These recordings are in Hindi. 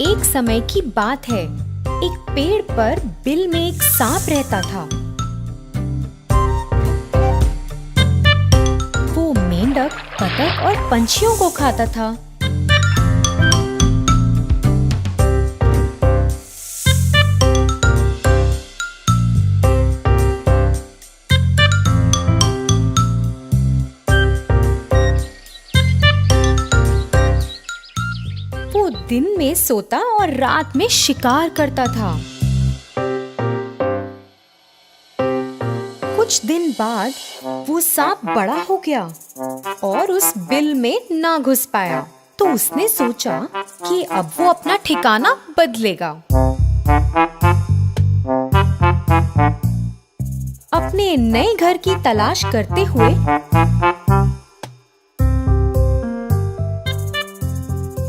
एक समय की बात है, एक पेड़ पर बिल में एक सांप रहता था। वो मेंढक, बतख और पंछियों को खाता था। वो दिन में सोता और रात में शिकार करता था। कुछ दिन बाद वो सांप बड़ा हो गया और उस बिल में ना घुस पाया, तो उसने सोचा कि अब वो अपना ठिकाना बदलेगा। अपने नए घर की तलाश करते हुए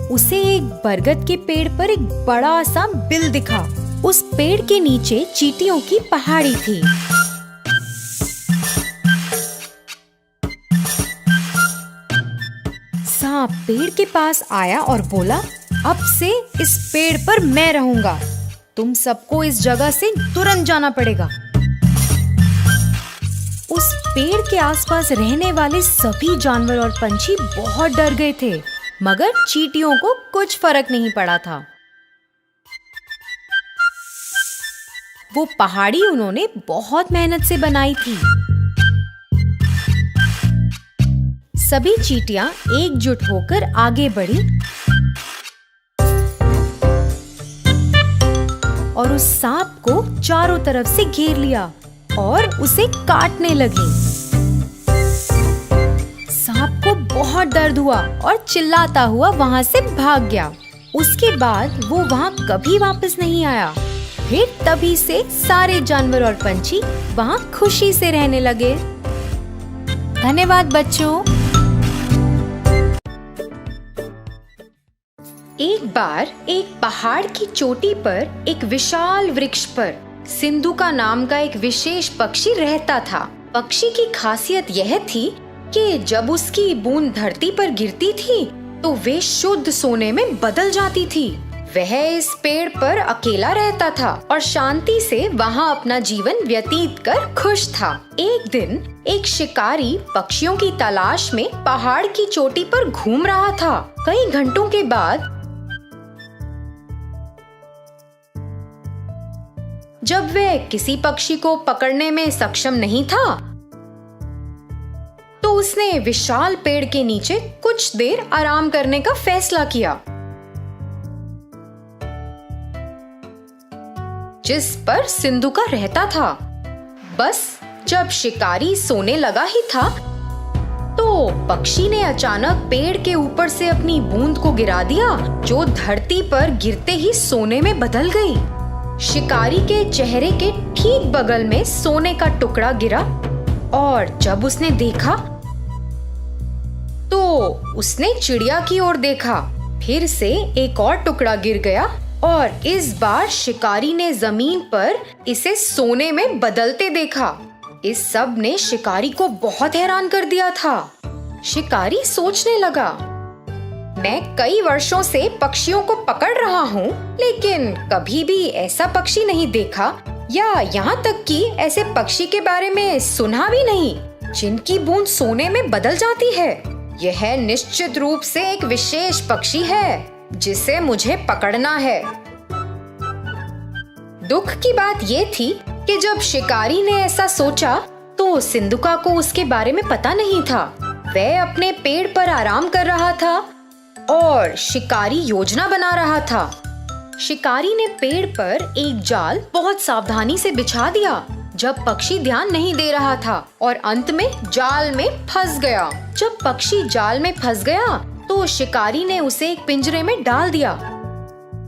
उसे एक बरगद के पेड़ पर एक बड़ा सा बिल दिखा। उस पेड़ के नीचे चींटियों की पहाड़ी थी। सांप पेड़ के पास आया और बोला, अब से इस पेड़ पर मैं रहूंगा। तुम सबको इस जगह से तुरंत जाना पड़ेगा। उस पेड़ के आसपास रहने वाले सभी जानवर और पंछी बहुत डर गए थे, मगर चींटियों को कुछ फर्क नहीं पड़ा था। वो पहाड़ी उन्होंने बहुत मेहनत से बनाई थी। सभी चींटियां एकजुट होकर आगे बढ़ी और उस सांप को चारों तरफ से घेर लिया और उसे काटने लगी। सांप को बहुत दर्द हुआ और चिल्लाता हुआ वहां से भाग गया। उसके बाद वो वहां कभी वापस नहीं आया। फिर तभी से सारे जानवर और पंछी वहां खुशी से रहने लगे। धन्यवाद बच्चों। एक बार एक पहाड़ की चोटी पर एक विशाल वृक्ष पर सिंधु का नाम का एक विशेष पक्षी रहता था। पक्षी की खासियत यह थी कि जब उसकी बूंद धरती पर गिरती थी तो वे शुद्ध सोने में बदल जाती थी। वह इस पेड़ पर अकेला रहता था और शांति से वहां अपना जीवन व्यतीत कर खुश था। एक दिन एक शिकारी पक्षियों की तलाश में पहाड़ की चोटी पर घूम रहा था। कई घंटों के बाद जब वह किसी पक्षी को पकड़ने में सक्षम नहीं था, तो उसने विशाल पेड़ के नीचे कुछ देर आराम करने का फैसला किया, जिस पर सिंधु का रहता था। बस जब शिकारी सोने लगा ही था, तो पक्षी ने अचानक पेड़ के ऊपर से अपनी बूंद को गिरा दिया, जो धरती पर गिरते ही सोने में बदल गई। शिकारी के चेहरे के ठीक बगल में सोने का टुकड़ा गिरा और जब उसने देखा तो उसने चिड़िया की ओर देखा। फिर से एक और टुकड़ा गिर गया और इस बार शिकारी ने जमीन पर इसे सोने में बदलते देखा। इस सब ने शिकारी को बहुत हैरान कर दिया था। शिकारी सोचने लगा, मैं कई वर्षों से पक्षियों को पकड़ रहा हूँ, लेकिन कभी भी ऐसा पक्षी नहीं देखा, या यहाँ तक कि ऐसे पक्षी के बारे में सुना भी नहीं जिनकी बूंद सोने में बदल जाती है। यह निश्चित रूप से एक विशेष पक्षी है जिसे मुझे पकड़ना है। दुख की बात ये थी कि जब शिकारी ने ऐसा सोचा तो सिंधुका को उसके बारे में पता नहीं था। वह अपने पेड़ पर आराम कर रहा था और शिकारी योजना बना रहा था। शिकारी ने पेड़ पर एक जाल बहुत सावधानी से बिछा दिया जब पक्षी ध्यान नहीं दे रहा था और अंत में जाल में फंस गया। जब पक्षी जाल में फंस गया तो शिकारी ने उसे एक पिंजरे में डाल दिया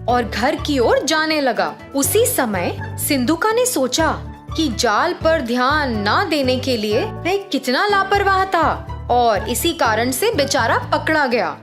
और घर की ओर जाने लगा। उसी समय सिंधुका ने सोचा कि जाल पर ध्यान न देने के लिए वह कितना लापरवाह था और इसी कारण से बेचारा पकड़ा गया।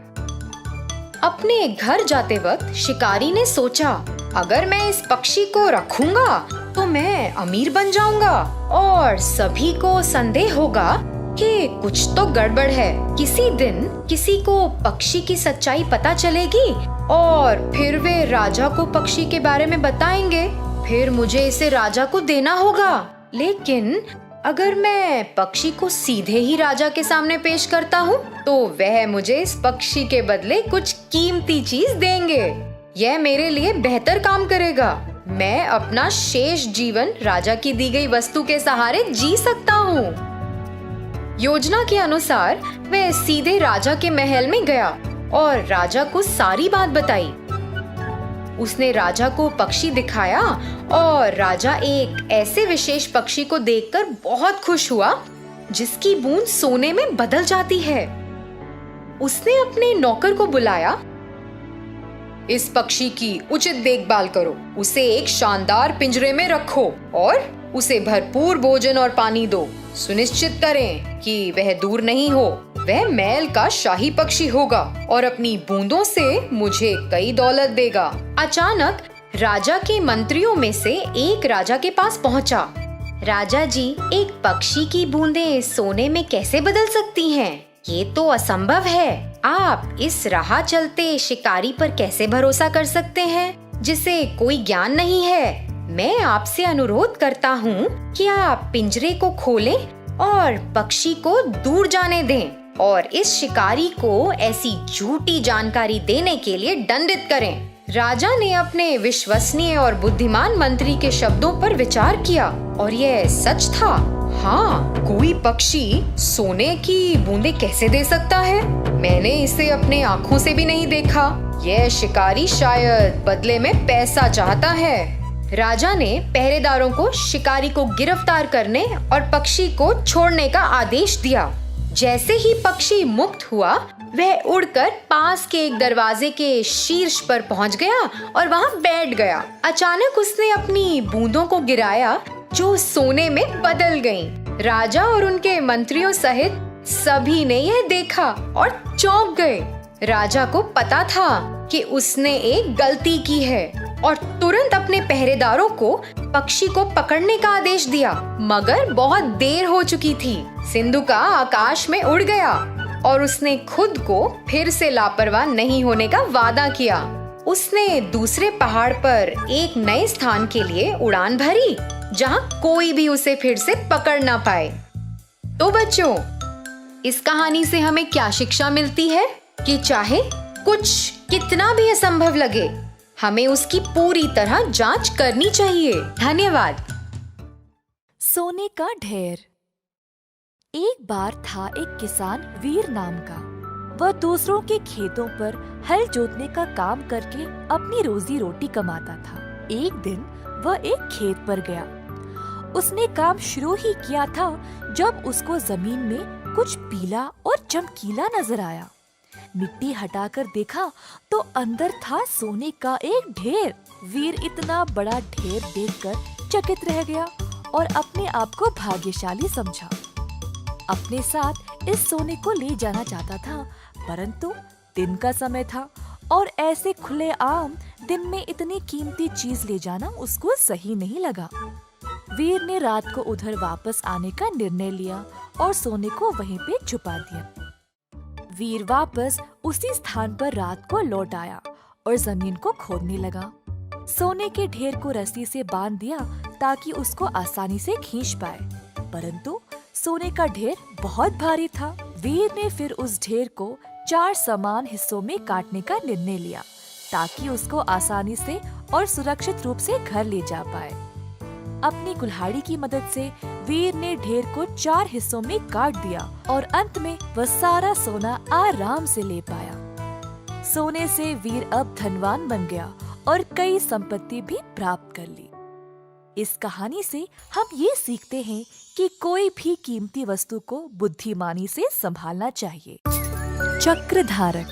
अपने घर जाते वक्त शिकारी ने सोचा, अगर मैं इस पक्षी को रखूंगा तो मैं अमीर बन जाऊंगा और सभी को संदेह होगा कि कुछ तो गड़बड़ है। किसी दिन किसी को पक्षी की सच्चाई पता चलेगी और फिर वे राजा को पक्षी के बारे में बताएंगे। फिर मुझे इसे राजा को देना होगा। लेकिन अगर मैं पक्षी को सीधे ही राजा के सामने पेश करता हूँ तो वह मुझे इस पक्षी के बदले कुछ कीमती चीज देंगे। यह मेरे लिए बेहतर काम करेगा। मैं अपना शेष जीवन राजा की दी गई वस्तु के सहारे जी सकता हूँ। योजना के अनुसार वह सीधे राजा के महल में गया और राजा को सारी बात बताई। उसने राजा को पक्षी दिखाया और राजा एक ऐसे विशेष पक्षी को देखकर बहुत खुश हुआ जिसकी बूंद सोने में बदल जाती है। उसने अपने नौकर को बुलाया। इस पक्षी की उचित देखभाल करो, उसे एक शानदार पिंजरे में रखो और उसे भरपूर भोजन और पानी दो। सुनिश्चित करें कि वह दूर नहीं हो। वह महल का शाही पक्षी होगा और अपनी बूंदों से मुझे कई दौलत देगा। अचानक राजा के मंत्रियों में से एक राजा के पास पहुंचा। राजा जी, एक पक्षी की बूंदें सोने में कैसे बदल सकती हैं? ये तो असंभव है। आप इस राह चलते शिकारी पर कैसे भरोसा कर सकते हैं जिसे कोई ज्ञान नहीं है? मैं आपसे अनुरोध करता हूँ कि आप पिंजरे को खोलें और पक्षी को दूर जाने दें और इस शिकारी को ऐसी झूठी जानकारी देने के लिए दंडित करें। राजा ने अपने विश्वसनीय और बुद्धिमान मंत्री के शब्दों पर विचार किया और यह सच था। हाँ, कोई पक्षी सोने की बूंदें कैसे दे सकता है? मैंने इसे अपने आँखों से भी नहीं देखा। यह शिकारी शायद बदले में पैसा चाहता है। राजा ने पहरेदारों को शिकारी को गिरफ्तार करने और पक्षी को छोड़ने का आदेश दिया। जैसे ही पक्षी मुक्त हुआ, वह उड़कर पास के एक दरवाजे के शीर्ष पर पहुंच गया और वहां बैठ गया। अचानक उसने अपनी बूंदों को गिराया जो सोने में बदल गईं। राजा और उनके मंत्रियों सहित सभी ने यह देखा और चौंक गए। राजा को पता था कि उसने एक गलती की है और तुरंत अपने पहरेदारों को पक्षी को पकड़ने का आदेश दिया। मगर बहुत देर हो चुकी थी। सिंधुका आकाश में उड़ गया और उसने खुद को फिर से लापरवाह नहीं होने का वादा किया। उसने दूसरे पहाड़ पर एक नए स्थान के लिए उड़ान भरी जहां कोई भी उसे फिर से पकड़ ना पाए। तो बच्चों, इस कहानी से हमें क्या शिक्षा मिलती है कि चाहे कुछ कितना भी असंभव लगे, हमें उसकी पूरी तरह जांच करनी चाहिए। धन्यवाद। सोने का ढेर। एक बार था एक किसान वीर नाम का। वह दूसरों के खेतों पर हल जोतने का काम करके अपनी रोजी रोटी कमाता था। एक दिन वह एक खेत पर गया। उसने काम शुरू ही किया था जब उसको जमीन में कुछ पीला और चमकीला नजर आया। मिट्टी हटाकर देखा तो अंदर था सोने का एक ढेर। वीर इतना बड़ा ढेर देखकर चकित रह गया और अपने आप को भाग्यशाली समझा। अपने साथ इस सोने को ले जाना चाहता था, परंतु दिन का समय था और ऐसे खुले आम दिन में इतनी कीमती चीज ले जाना उसको सही नहीं लगा। वीर ने रात को उधर वापस आने का निर्णय लिया और सोने को वहीं पे छुपा दिया। वीर वापस उसी स्थान पर रात को लौट आया और जमीन को खोदने लगा। सोने के ढेर को रस्सी से बांध दिया ताकि उसको आसानी से खींच पाए, परंतु सोने का ढेर बहुत भारी था। वीर ने फिर उस ढेर को 4 समान हिस्सों में काटने का निर्णय लिया ताकि उसको आसानी से और सुरक्षित रूप से घर ले जा पाए। अपनी कुल्हाड़ी की मदद से वीर ने ढेर को 4 हिस्सों में काट दिया और अंत में वह सारा सोना आराम से ले पाया। सोने से वीर अब धनवान बन गया और कई संपत्ति भी प्राप्त कर ली। इस कहानी से हम ये सीखते हैं कि कोई भी कीमती वस्तु को बुद्धिमानी से संभालना चाहिए। चक्रधारक।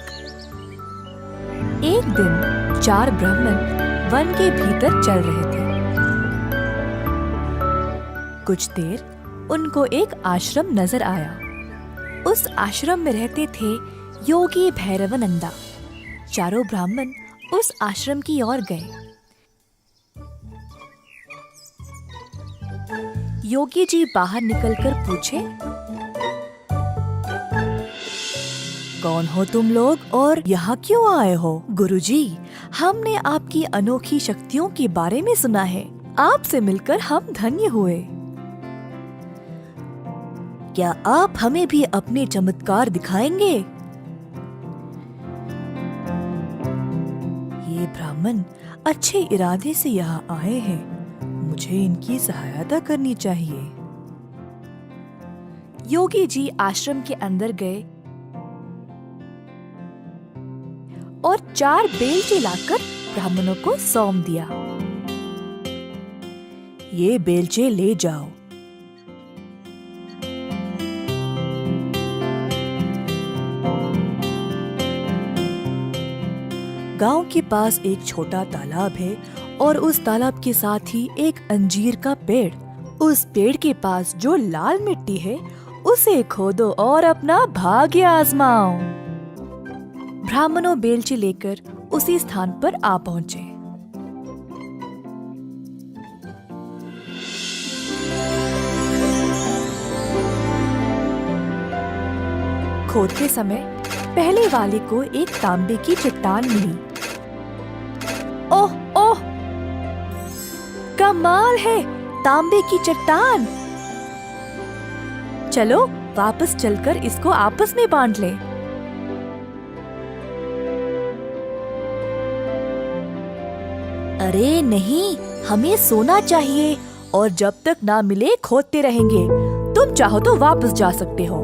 एक दिन 4 ब्राह्मण वन के भीतर चल रहे थे। कुछ देर उनको एक आश्रम नजर आया। उस आश्रम में रहते थे योगी भैरवानंदा। चारों ब्राह्मण उस आश्रम की ओर गए। योगी जी बाहर निकलकर पूछे, कौन हो तुम लोग और यहाँ क्यों आए हो? गुरुजी, हमने आपकी अनोखी शक्तियों के बारे में सुना है। आपसे मिलकर हम धन्य हुए। क्या आप हमें भी अपने चमत्कार दिखाएंगे? ये ब्राह्मण अच्छे इरादे से यहाँ आए हैं, मुझे इनकी सहायता करनी चाहिए। योगी जी आश्रम के अंदर गए और 4 बेलचे लाकर ब्राह्मणों को सौंप दिया। ये बेलचे ले जाओ। गांव के पास एक छोटा तालाब है और उस तालाब के साथ ही एक अंजीर का पेड़। उस पेड़ के पास जो लाल मिट्टी है उसे खोदो और अपना भाग्य आजमाओ। ब्राह्मणों बेलचे लेकर उसी स्थान पर आ पहुँचे। खोदते समय पहले वाले को एक तांबे की चट्टान मिली। ओह ओह, कमाल है, तांबे की चट्टान। चलो वापस चलकर इसको आपस में बांट लें। अरे नहीं, हमें सोना चाहिए और जब तक ना मिले खोदते रहेंगे। तुम चाहो तो वापस जा सकते हो।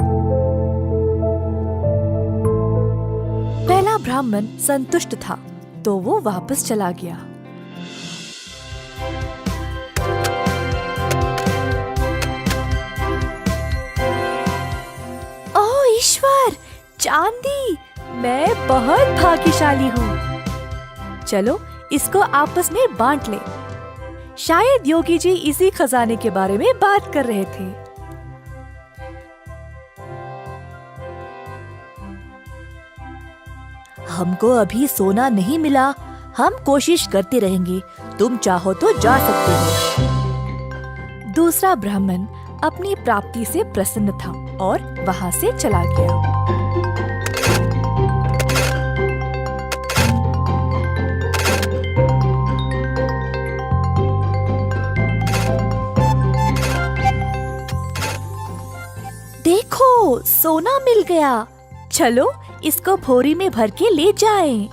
पहला ब्राह्मण संतुष्ट था तो वो वापस चला गया। ओह ईश्वर, चांदी! मैं बहुत भाग्यशाली हूँ। चलो इसको आपस में बांट ले। शायद योगी जी इसी खजाने के बारे में बात कर रहे थे। हमको अभी सोना नहीं मिला, हम कोशिश करते रहेंगे। तुम चाहो तो जा सकते हो। दूसरा ब्राह्मण अपनी प्राप्ति से प्रसन्न था और वहां से चला गया। देखो, सोना मिल गया। चलो इसको भोरी में भर के ले जाएं।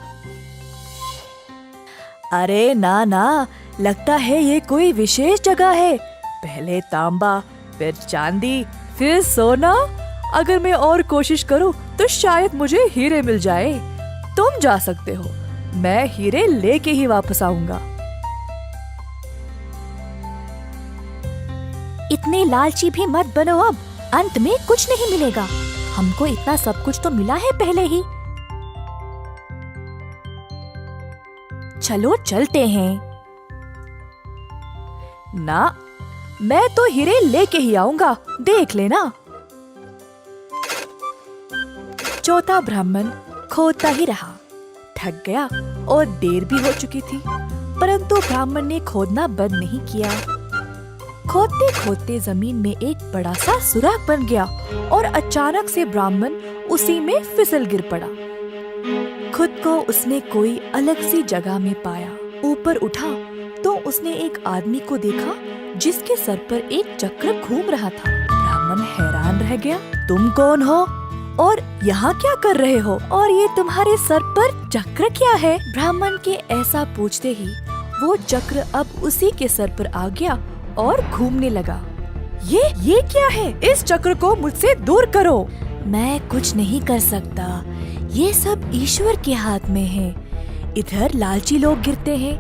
अरे ना ना, लगता है ये कोई विशेष जगह है। पहले तांबा, फिर चांदी, फिर सोना। अगर मैं और कोशिश करूं तो शायद मुझे हीरे मिल जाए। तुम जा सकते हो, मैं हीरे लेके ही वापस आऊंगा। इतने लालची भी मत बनो, अब अंत में कुछ नहीं मिलेगा। हमको इतना सब कुछ तो मिला है पहले ही। चलो चलते हैं। ना, मैं तो हीरे लेके ही आऊंगा, देख लेना। चौथा ब्राह्मण खोदता ही रहा, थक गया और देर भी हो चुकी थी, परंतु ब्राह्मण ने खोदना बंद नहीं किया। खोदते खोदते जमीन में एक बड़ा सा सुराख बन गया और अचानक से ब्राह्मण उसी में फिसल गिर पड़ा। खुद को उसने कोई अलग सी जगह में पाया। ऊपर उठा तो उसने एक आदमी को देखा जिसके सर पर एक चक्र घूम रहा था। ब्राह्मण हैरान रह गया। तुम कौन हो और यहाँ क्या कर रहे हो? और ये तुम्हारे सर पर चक्र क्या है? ब्राह्मण के ऐसा पूछते ही वो चक्र अब उसी के सर पर आ गया और घूमने लगा। ये क्या है? इस चक्र को मुझसे दूर करो। मैं कुछ नहीं कर सकता, ये सब ईश्वर के हाथ में है। इधर लालची लोग गिरते हैं।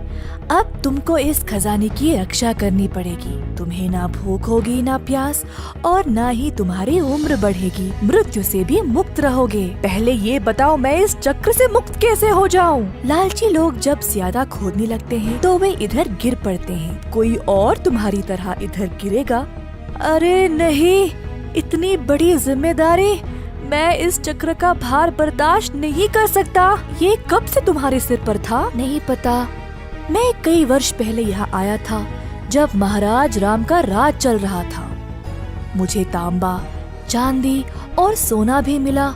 अब तुमको इस खजाने की रक्षा करनी पड़ेगी। तुम्हें ना भूख होगी, ना प्यास, और ना ही तुम्हारी उम्र बढ़ेगी। मृत्यु से भी मुक्त रहोगे। पहले ये बताओ, मैं इस चक्र से मुक्त कैसे हो जाऊं? लालची लोग जब ज्यादा खोदने लगते हैं तो वे इधर गिर पड़ते हैं। कोई और तुम्हारी तरह इधर गिरेगा? अरे नहीं, इतनी बड़ी जिम्मेदारी, मैं इस चक्र का भार बर्दाश्त नहीं कर सकता। ये कब से तुम्हारे सिर पर था? नहीं पता। मैं कई वर्ष पहले यहाँ आया था जब महाराज राम का राज चल रहा था। मुझे तांबा, चांदी और सोना भी मिला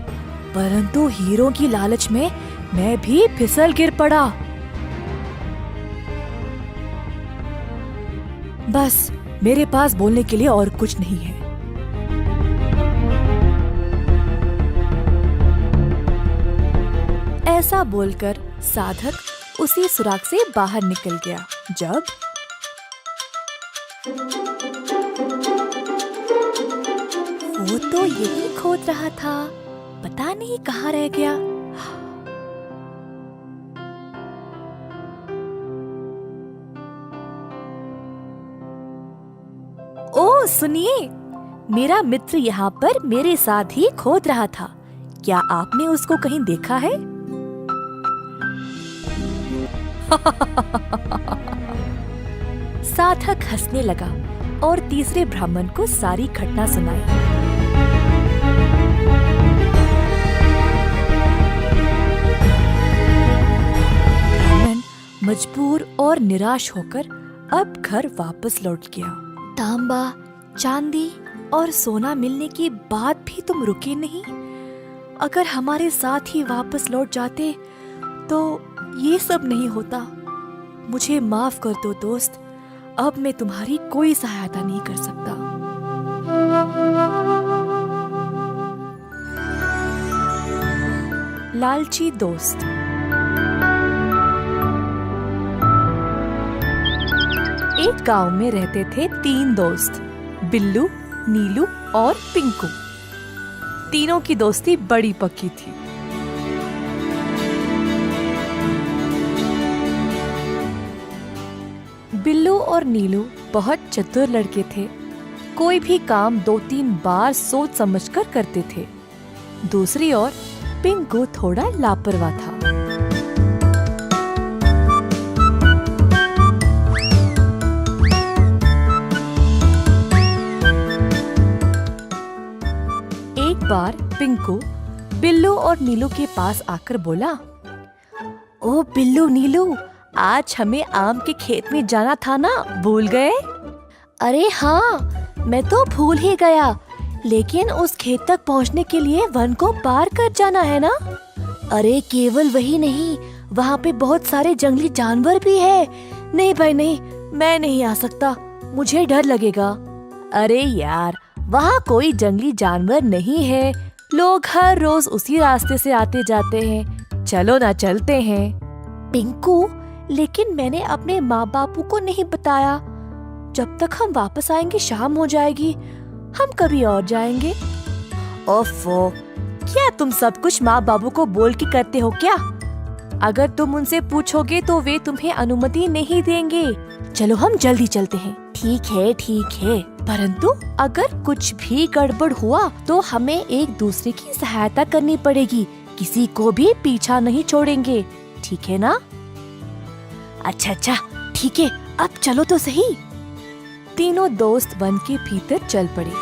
परंतु हीरों की लालच में मैं भी फिसल गिर पड़ा। बस मेरे पास बोलने के लिए और कुछ नहीं है। ऐसा बोलकर साधक उसी सुराग से बाहर निकल गया। जब वो तो यही खोद रहा था, पता नहीं कहाँ रह गया। ओ सुनिए, मेरा मित्र यहाँ पर मेरे साथ ही खोद रहा था। क्या आपने उसको कहीं देखा है? साधक हंसने लगा और तीसरे ब्राह्मण को सारी घटना सुनाई। ब्राह्मण मजबूर और निराश होकर अब घर वापस लौट गया। तांबा, चांदी और सोना मिलने के बाद भी तुम रुके नहीं। अगर हमारे साथ ही वापस लौट जाते तो ये सब नहीं होता। मुझे माफ कर दो दोस्त, अब मैं तुम्हारी कोई सहायता नहीं कर सकता। लालची दोस्त। एक गांव में रहते थे 3 दोस्त, बिल्लू, नीलू और पिंकू। तीनों की दोस्ती बड़ी पक्की थी। बिल्लू और नीलू बहुत चतुर लड़के थे। कोई भी काम 2-3 बार सोच समझकर करते थे। दूसरी ओर पिंकू थोड़ा लापरवाह था। एक बार पिंकू बिल्लू और नीलू के पास आकर बोला, ओ बिल्लू नीलू, आज हमें आम के खेत में जाना था ना, भूल गए? अरे हाँ, मैं तो भूल ही गया, लेकिन उस खेत तक पहुँचने के लिए वन को पार कर जाना है ना? अरे केवल वही नहीं, वहाँ पे बहुत सारे जंगली जानवर भी है। नहीं भाई नहीं, मैं नहीं आ सकता, मुझे डर लगेगा। अरे यार, वहाँ कोई जंगली जानवर नहीं है, लोग हर रोज उसी रास्ते से आते जाते हैं। चलो ना, चलते हैं। पिंकू, लेकिन मैंने अपने माँ बापू को नहीं बताया। जब तक हम वापस आएंगे शाम हो जाएगी, हम कभी और जाएंगे। ओफो, क्या तुम सब कुछ माँ बाबू को बोल के करते हो क्या? अगर तुम उनसे पूछोगे तो वे तुम्हें अनुमति नहीं देंगे। चलो हम जल्दी चलते हैं। ठीक है, परंतु अगर कुछ भी गड़बड़ हुआ तो हमें एक दूसरे की सहायता करनी पड़ेगी, किसी को भी पीछा नहीं छोड़ेंगे, ठीक है ना? अच्छा, ठीक है, अब चलो तो सही। तीनों दोस्त वन के भीतर चल पड़े,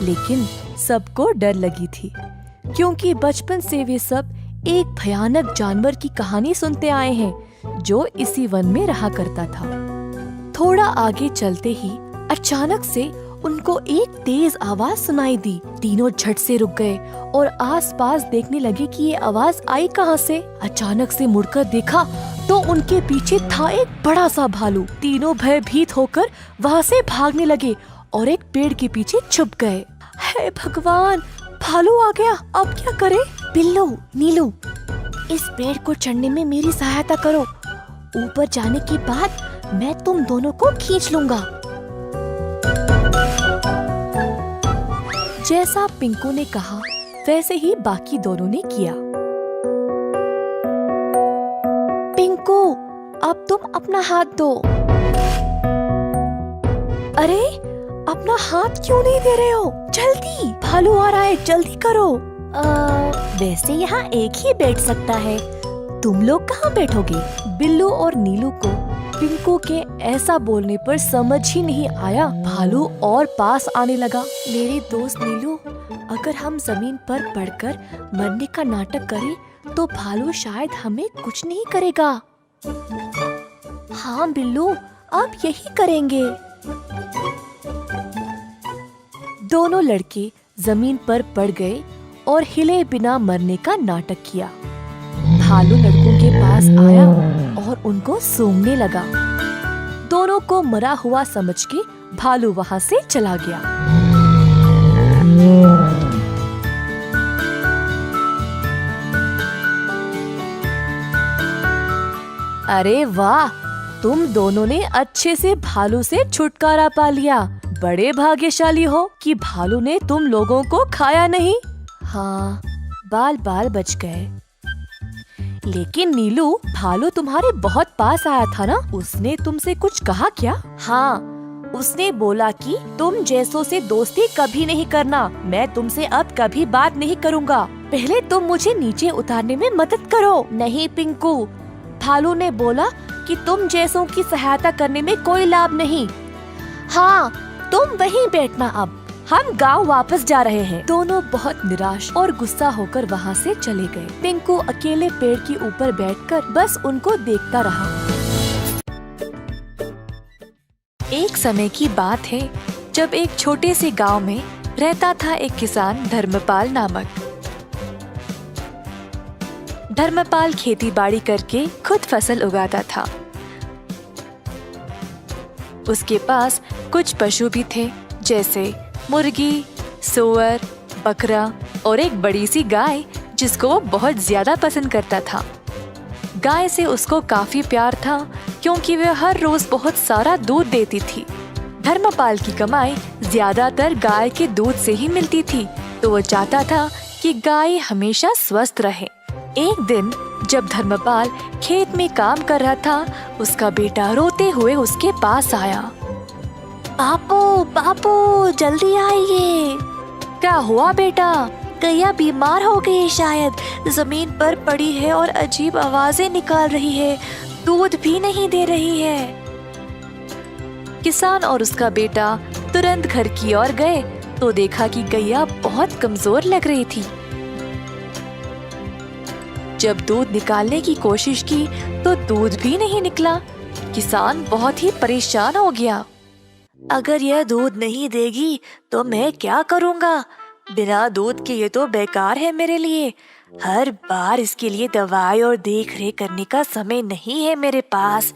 लेकिन सबको डर लगी थी, क्योंकि बचपन से वे सब एक भयानक जानवर की कहानी सुनते आए हैं जो इसी वन में रहा करता था। थोड़ा आगे चलते ही अचानक से उनको एक तेज आवाज सुनाई दी। तीनों झट से रुक गए और आसपास देखने लगे कि ये आवाज आई कहाँ से। अचानक से मुड़कर देखा तो उनके पीछे था एक बड़ा सा भालू। तीनों भयभीत होकर वहाँ से भागने लगे और एक पेड़ के पीछे छुप गए। हे भगवान, भालू आ गया, अब क्या करें? बिल्लू, नीलू, इस पेड़ को चढ़ने में मेरी सहायता करो। ऊपर जाने के बाद मैं तुम दोनों को खींच लूंगा। जैसा पिंकू ने कहा वैसे ही बाकी दोनों ने किया। पिंकू, अब तुम अपना हाथ दो। अरे, अपना हाथ क्यों नहीं दे रहे हो? जल्दी, भालू आ रहा है, जल्दी करो। वैसे यहाँ एक ही बैठ सकता है, तुम लोग कहाँ बैठोगे? बिल्लू और नीलू को पिंकू के ऐसा बोलने पर समझ ही नहीं आया। भालू और पास आने लगा। मेरे दोस्त नीलू, अगर हम जमीन पर पड़कर मरने का नाटक करें तो भालू शायद हमें कुछ नहीं करेगा। हाँ बिल्लू, अब यही करेंगे। दोनों लड़के जमीन पर पड़ गए और हिले बिना मरने का नाटक किया। भालू लड़कों के पास आया और उनको सूंघने लगा। दोनों को मरा हुआ समझ के भालू वहाँ से चला गया। अरे वाह, तुम दोनों ने अच्छे से भालू से छुटकारा पा लिया। बड़े भाग्यशाली हो कि भालू ने तुम लोगों को खाया नहीं। हाँ, बाल बाल बच गए। लेकिन नीलू, भालू तुम्हारे बहुत पास आया था ना? उसने तुमसे कुछ कहा क्या? हाँ, उसने बोला कि तुम जैसों से दोस्ती कभी नहीं करना। मैं तुमसे अब कभी बात नहीं करूँगा। पहले तुम मुझे नीचे उतारने में मदद करो। नहीं पिंकू, भालू ने बोला कि तुम जैसों की सहायता करने में कोई लाभ नहीं। हाँ, तुम वहीं बैठना। अब हम गांव वापस जा रहे हैं। दोनों बहुत निराश और गुस्सा होकर वहाँ से चले गए। पिंकू अकेले पेड़ के ऊपर बैठकर बस उनको देखता रहा। एक समय की बात है जब एक छोटे से गांव में रहता था एक किसान धर्मपाल नामक। धर्मपाल खेती बाड़ी करके खुद फसल उगाता था। उसके पास कुछ पशु भी थे, जैसे मुर्गी, सूअर, बकरा और एक बड़ी सी गाय जिसको वो बहुत ज्यादा पसंद करता था। गाय से उसको काफी प्यार था क्योंकि वह हर रोज बहुत सारा दूध देती थी। धर्मपाल की कमाई ज्यादातर गाय के दूध से ही मिलती थी, तो वो चाहता था कि गाय हमेशा स्वस्थ रहे। एक दिन जब धर्मपाल खेत में काम कर रहा था, उसका बेटा रोते हुए उसके पास आया। बापू, बापू, जल्दी आइए। क्या हुआ बेटा? गैया बीमार हो गई शायद। जमीन पर पड़ी है और अजीब आवाजें निकाल रही है। दूध भी नहीं दे रही है। किसान और उसका बेटा तुरंत घर की ओर गए तो देखा कि गैया बहुत कमजोर लग रही थी। जब दूध निकालने की कोशिश की तो दूध भी नहीं निकला। किसान बहुत ही परेशान हो गया। अगर यह दूध नहीं देगी तो मैं क्या करूँगा? बिना दूध के ये तो बेकार है मेरे लिए। हर बार इसके लिए दवाई और देख रेख करने का समय नहीं है मेरे पास।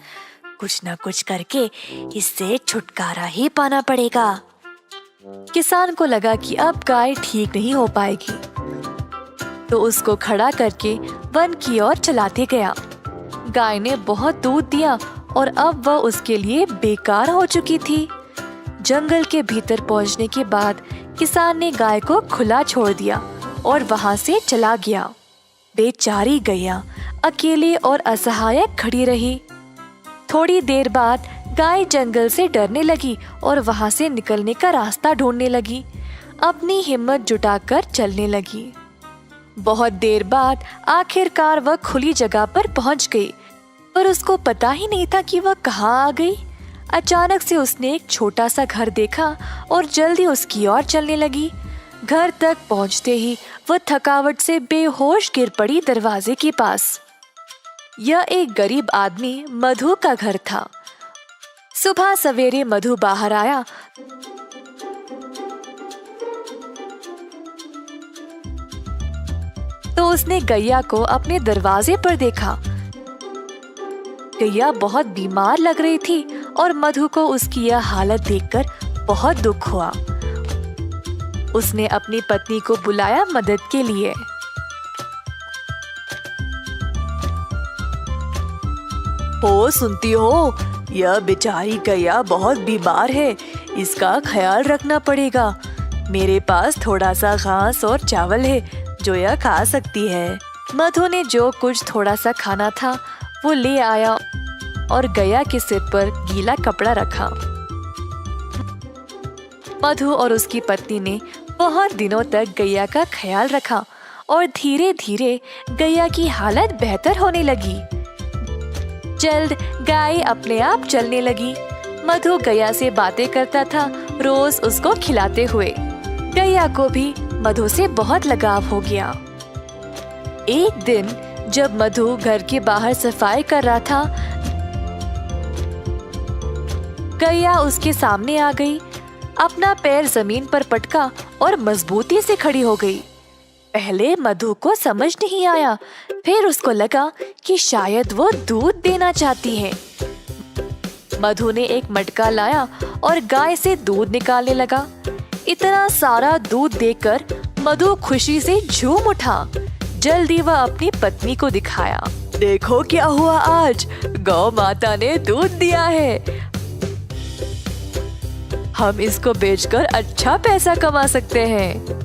कुछ ना कुछ करके इससे छुटकारा ही पाना पड़ेगा। किसान को लगा कि अब गाय ठीक नहीं हो पाएगी, तो उसको खड़ा करके वन की ओर चलाते गया। गाय ने बहुत दूध दिया और अब वह उसके लिए बेकार हो चुकी थी। जंगल के भीतर पहुंचने के बाद किसान ने गाय को खुला छोड़ दिया और वहां से चला गया। बेचारी गैया अकेले और असहाय खड़ी रही। थोड़ी देर बाद गाय जंगल से डरने लगी और वहां से निकलने का रास्ता ढूंढने लगी। अपनी हिम्मत जुटाकर चलने लगी। बहुत देर बाद आखिरकार वह खुली जगह पर पहुंच गई, पर उसको पता ही नहीं था कि वह कहाँ आ गई। अचानक से उसने एक छोटा सा घर देखा और जल्दी उसकी ओर चलने लगी। घर तक पहुंचते ही वह थकावट से बेहोश गिर पड़ी दरवाजे के पास। यह एक गरीब आदमी मधु का घर था। सुबह सवेरे मधु बाहर आया तो उसने गैया को अपने दरवाजे पर देखा। गैया बहुत बीमार लग रही थी और मधु को उसकी यह हालत देखकर बहुत दुख हुआ। उसने अपनी पत्नी को बुलाया मदद के लिए। ओ सुनती हो, यह बेचारी गैया बहुत बीमार है। इसका ख्याल रखना पड़ेगा। मेरे पास थोड़ा सा घास और चावल है जो यह खा सकती है। मधु ने जो कुछ थोड़ा सा खाना था वो ले आया और गैया के सिर पर गीला कपड़ा रखा। मधु और उसकी पत्नी ने बहुत दिनों तक गैया का ख्याल रखा और धीरे धीरे गैया की हालत बेहतर होने लगी। जल्द गाय अपने आप चलने लगी। मधु गैया से बातें करता था, रोज उसको खिलाते हुए। गैया को भी मधु से बहुत लगाव हो गया। एक दिन जब मधु घर के बाहर सफाई कर रहा था, गैया उसके सामने आ गई। अपना पैर जमीन पर पटका और मजबूती से खड़ी हो गई। पहले मधु को समझ नहीं आया, फिर उसको लगा कि शायद वो दूध देना चाहती है। मधु ने एक मटका लाया और गाय से दूध निकालने लगा। इतना सारा दूध देखकर मधु खुशी से झूम उठा। जल्दी वह अपनी पत्नी को दिखाया, देखो क्या हुआ आज, गौ माता ने दूध दिया है। हम इसको बेचकर अच्छा पैसा कमा सकते हैं।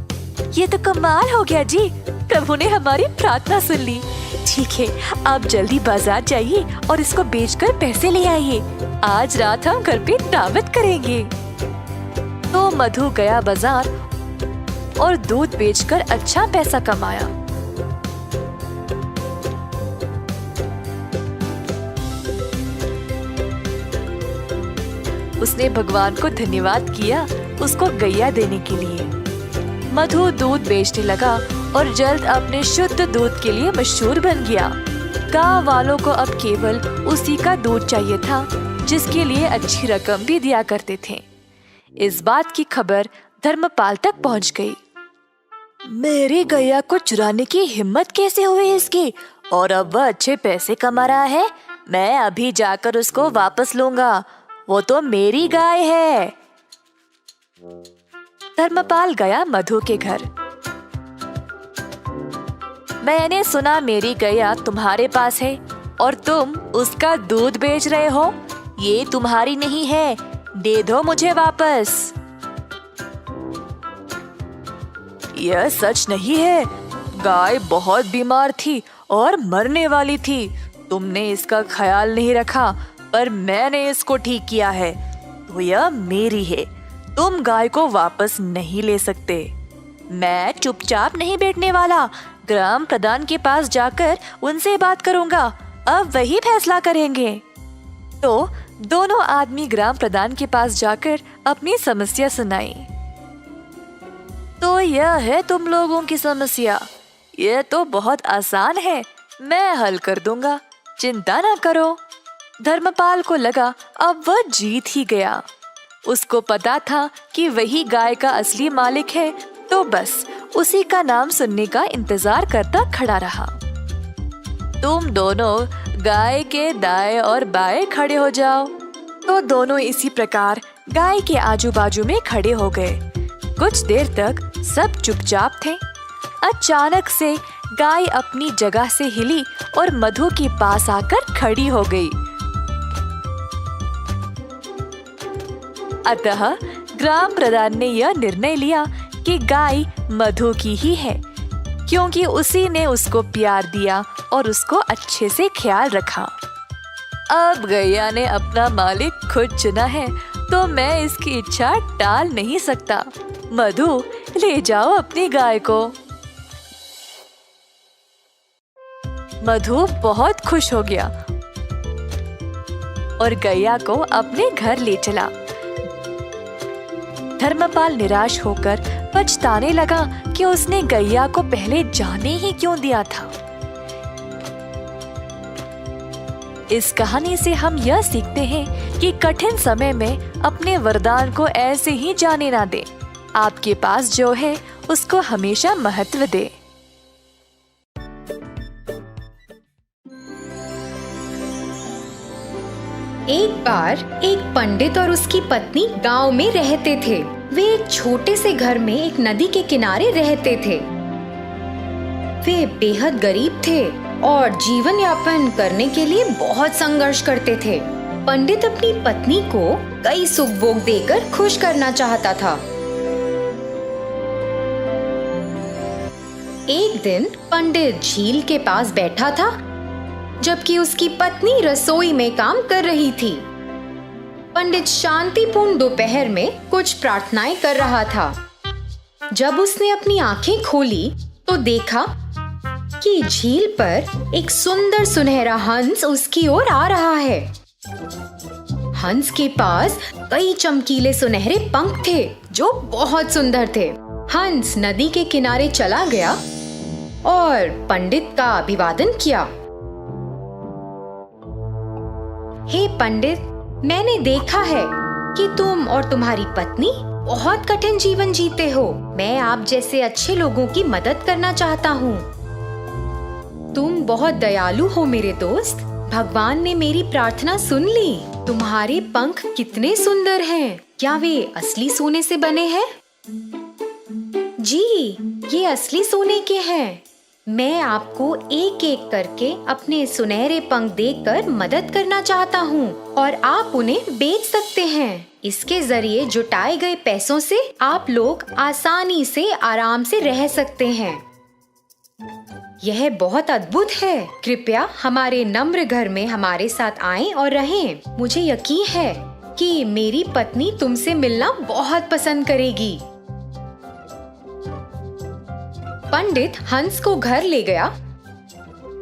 ये तो कमाल हो गया जी, प्रभु ने हमारी प्रार्थना सुन ली। ठीक है, आप जल्दी बाजार जाइए और इसको बेचकर पैसे ले आइए। आज रात हम घर पे दावत करेंगे। तो मधु गया बाजार और दूध बेचकर अच्छा पैसा कमाया। उसने भगवान को धन्यवाद किया उसको गैया देने के लिए। मधु दूध बेचने लगा और जल्द अपने शुद्ध दूध के लिए मशहूर बन गया। गांव वालों को अब केवल उसी का दूध चाहिए था, जिसके लिए अच्छी रकम भी दिया करते थे। इस बात की खबर धर्मपाल तक पहुंच गई। मेरी गैया को चुराने की हिम्मत कैसे हुई इसकी, और अब वह अच्छे पैसे कमा रहा है। मैं अभी जाकर उसको वापस लूंगा, वो तो मेरी गाय है। धर्मपाल गया मधु के घर। मैंने सुना मेरी गैया तुम्हारे पास है और तुम उसका दूध बेच रहे हो। ये तुम्हारी नहीं है, दे दो मुझे वापस। यह सच नहीं है, गाय बहुत बीमार थी और मरने वाली थी। तुमने इसका ख्याल नहीं रखा, पर मैंने इसको ठीक किया है, तो यह मेरी है। तुम गाय को वापस नहीं ले सकते। मैं चुपचाप नहीं बैठने वाला, ग्राम प्रधान के पास जाकर उनसे बात करूंगा। अब वही फैसला करेंगे। तो दोनों आदमी ग्राम प्रधान के पास जाकर अपनी समस्या सुनाई। तो यह है तुम लोगों की समस्या, यह तो बहुत आसान है, मैं हल कर दूंगा, चिंता ना करो। धर्मपाल को लगा अब वह जीत ही गया। उसको पता था कि वही गाय का असली मालिक है, तो बस उसी का नाम सुनने का इंतजार करता खड़ा रहा। तुम दोनों गाय के दाएं और बाएं खड़े हो जाओ। तो दोनों इसी प्रकार गाय के आजू बाजू में खड़े हो गए। कुछ देर तक सब चुपचाप थे। अचानक से गाय अपनी जगह से हिली और मधु के पास आकर खड़ी हो गई। अतः ग्राम प्रधान ने यह निर्णय लिया कि गाय मधु की ही है, क्योंकि उसी ने उसको प्यार दिया और उसको अच्छे से ख्याल रखा। अब गैया ने अपना मालिक खुद चुना है, तो मैं इसकी इच्छा टाल नहीं सकता। मधु, ले जाओ अपनी गाय को। मधु बहुत खुश हो गया और गैया को अपने घर ले चला। धर्मपाल निराश होकर पछताने लगा कि उसने गैया को पहले जाने ही क्यों दिया था। इस कहानी से हम यह सीखते हैं कि कठिन समय में अपने वरदान को ऐसे ही जाने ना दें। आपके पास जो है उसको हमेशा महत्व दें। एक बार एक पंडित और उसकी पत्नी गांव में रहते थे। वे एक छोटे से घर में एक नदी के किनारे रहते थे। वे बेहद गरीब थे और जीवन यापन करने के लिए बहुत संघर्ष करते थे। पंडित अपनी पत्नी को कई सुख भोग देकर खुश करना चाहता था। एक दिन पंडित झील के पास बैठा था, जबकि उसकी पत्नी रसोई में काम कर रही थी। पंडित शांतिपूर्ण दोपहर में कुछ प्रार्थनाएं कर रहा था। जब उसने अपनी आंखें खोली तो देखा कि झील पर एक सुंदर सुनहरा हंस उसकी ओर आ रहा है। हंस के पास कई चमकीले सुनहरे पंख थे जो बहुत सुंदर थे। हंस नदी के किनारे चला गया और पंडित का अभिवादन किया। हे पंडित, मैंने देखा है कि तुम और तुम्हारी पत्नी बहुत कठिन जीवन जीते हो। मैं आप जैसे अच्छे लोगों की मदद करना चाहता हूँ। तुम बहुत दयालु हो मेरे दोस्त। भगवान ने मेरी प्रार्थना सुन ली। तुम्हारे पंख कितने सुंदर हैं। क्या वे असली सोने से बने हैं? जी, ये असली सोने के हैं। मैं आपको एक एक करके अपने सुनहरे पंख देकर मदद करना चाहता हूँ और आप उन्हें बेच सकते हैं। इसके जरिए जुटाए गए पैसों से आप लोग आसानी से आराम से रह सकते हैं। यह बहुत अद्भुत है। कृपया हमारे नम्र घर में हमारे साथ आएं और रहें। मुझे यकीन है कि मेरी पत्नी तुमसे मिलना बहुत पसंद करेगी। पंडित हंस को घर ले गया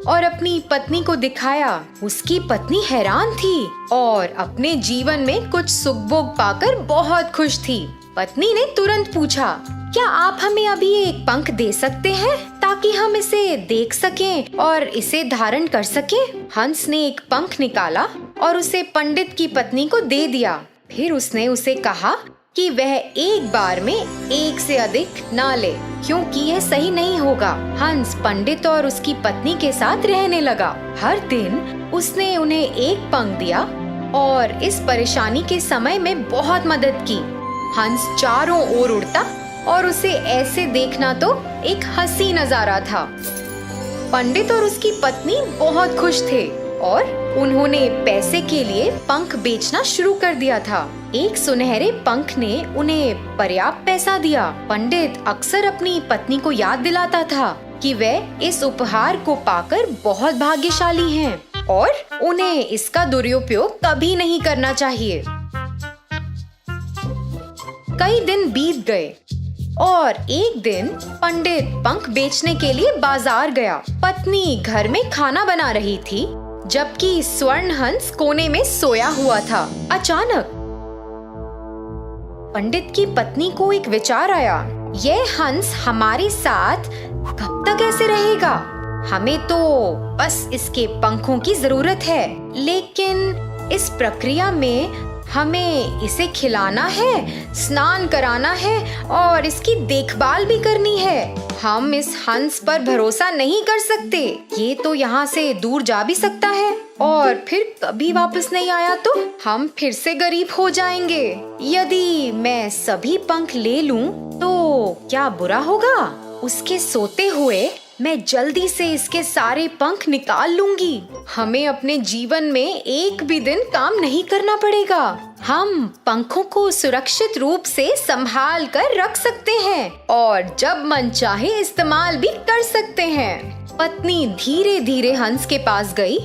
और अपनी पत्नी को दिखाया। उसकी पत्नी हैरान थी और अपने जीवन में कुछ सुख भोग पाकर बहुत खुश थी। पत्नी ने तुरंत पूछा, क्या आप हमें अभी एक पंख दे सकते हैं ताकि हम इसे देख सकें और इसे धारण कर सकें? हंस ने एक पंख निकाला और उसे पंडित की पत्नी को दे दिया। फिर उसने उसे कहा कि वह एक बार में एक से अधिक ना ले, क्योंकि यह सही नहीं होगा। हंस पंडित और उसकी पत्नी के साथ रहने लगा। हर दिन उसने उन्हें एक पंख दिया और इस परेशानी के समय में बहुत मदद की। हंस चारों ओर उड़ता और उसे ऐसे देखना तो एक हंसी नजारा था। पंडित और उसकी पत्नी बहुत खुश थे और उन्होंने पैसे के लिए पंख बेचना शुरू कर दिया था। एक सुनहरे पंख ने उन्हें पर्याप्त पैसा दिया। पंडित अक्सर अपनी पत्नी को याद दिलाता था कि वे इस उपहार को पाकर बहुत भाग्यशाली हैं और उन्हें इसका दुरुपयोग कभी नहीं करना चाहिए। कई दिन बीत गए और एक दिन पंडित पंख बेचने के लिए बाजार गया। पत्नी घर में खाना बना रही थी जबकि स्वर्ण हंस कोने में सोया हुआ था। अचानक पंडित की पत्नी को एक विचार आया, यह हंस हमारे साथ कब तक ऐसे रहेगा? हमें तो बस इसके पंखों की जरूरत है, लेकिन इस प्रक्रिया में हमें इसे खिलाना है, स्नान कराना है और इसकी देखभाल भी करनी है। हम इस हंस पर भरोसा नहीं कर सकते। ये तो यहाँ से दूर जा भी सकता है और फिर कभी वापस नहीं आया तो हम फिर से गरीब हो जाएंगे। यदि मैं सभी पंख ले लूं तो क्या बुरा होगा? उसके सोते हुए मैं जल्दी से इसके सारे पंख निकाल लूंगी। हमें अपने जीवन में एक भी दिन काम नहीं करना पड़ेगा। हम पंखों को सुरक्षित रूप से संभाल कर रख सकते हैं और जब मन चाहे इस्तेमाल भी कर सकते हैं। पत्नी धीरे धीरे हंस के पास गई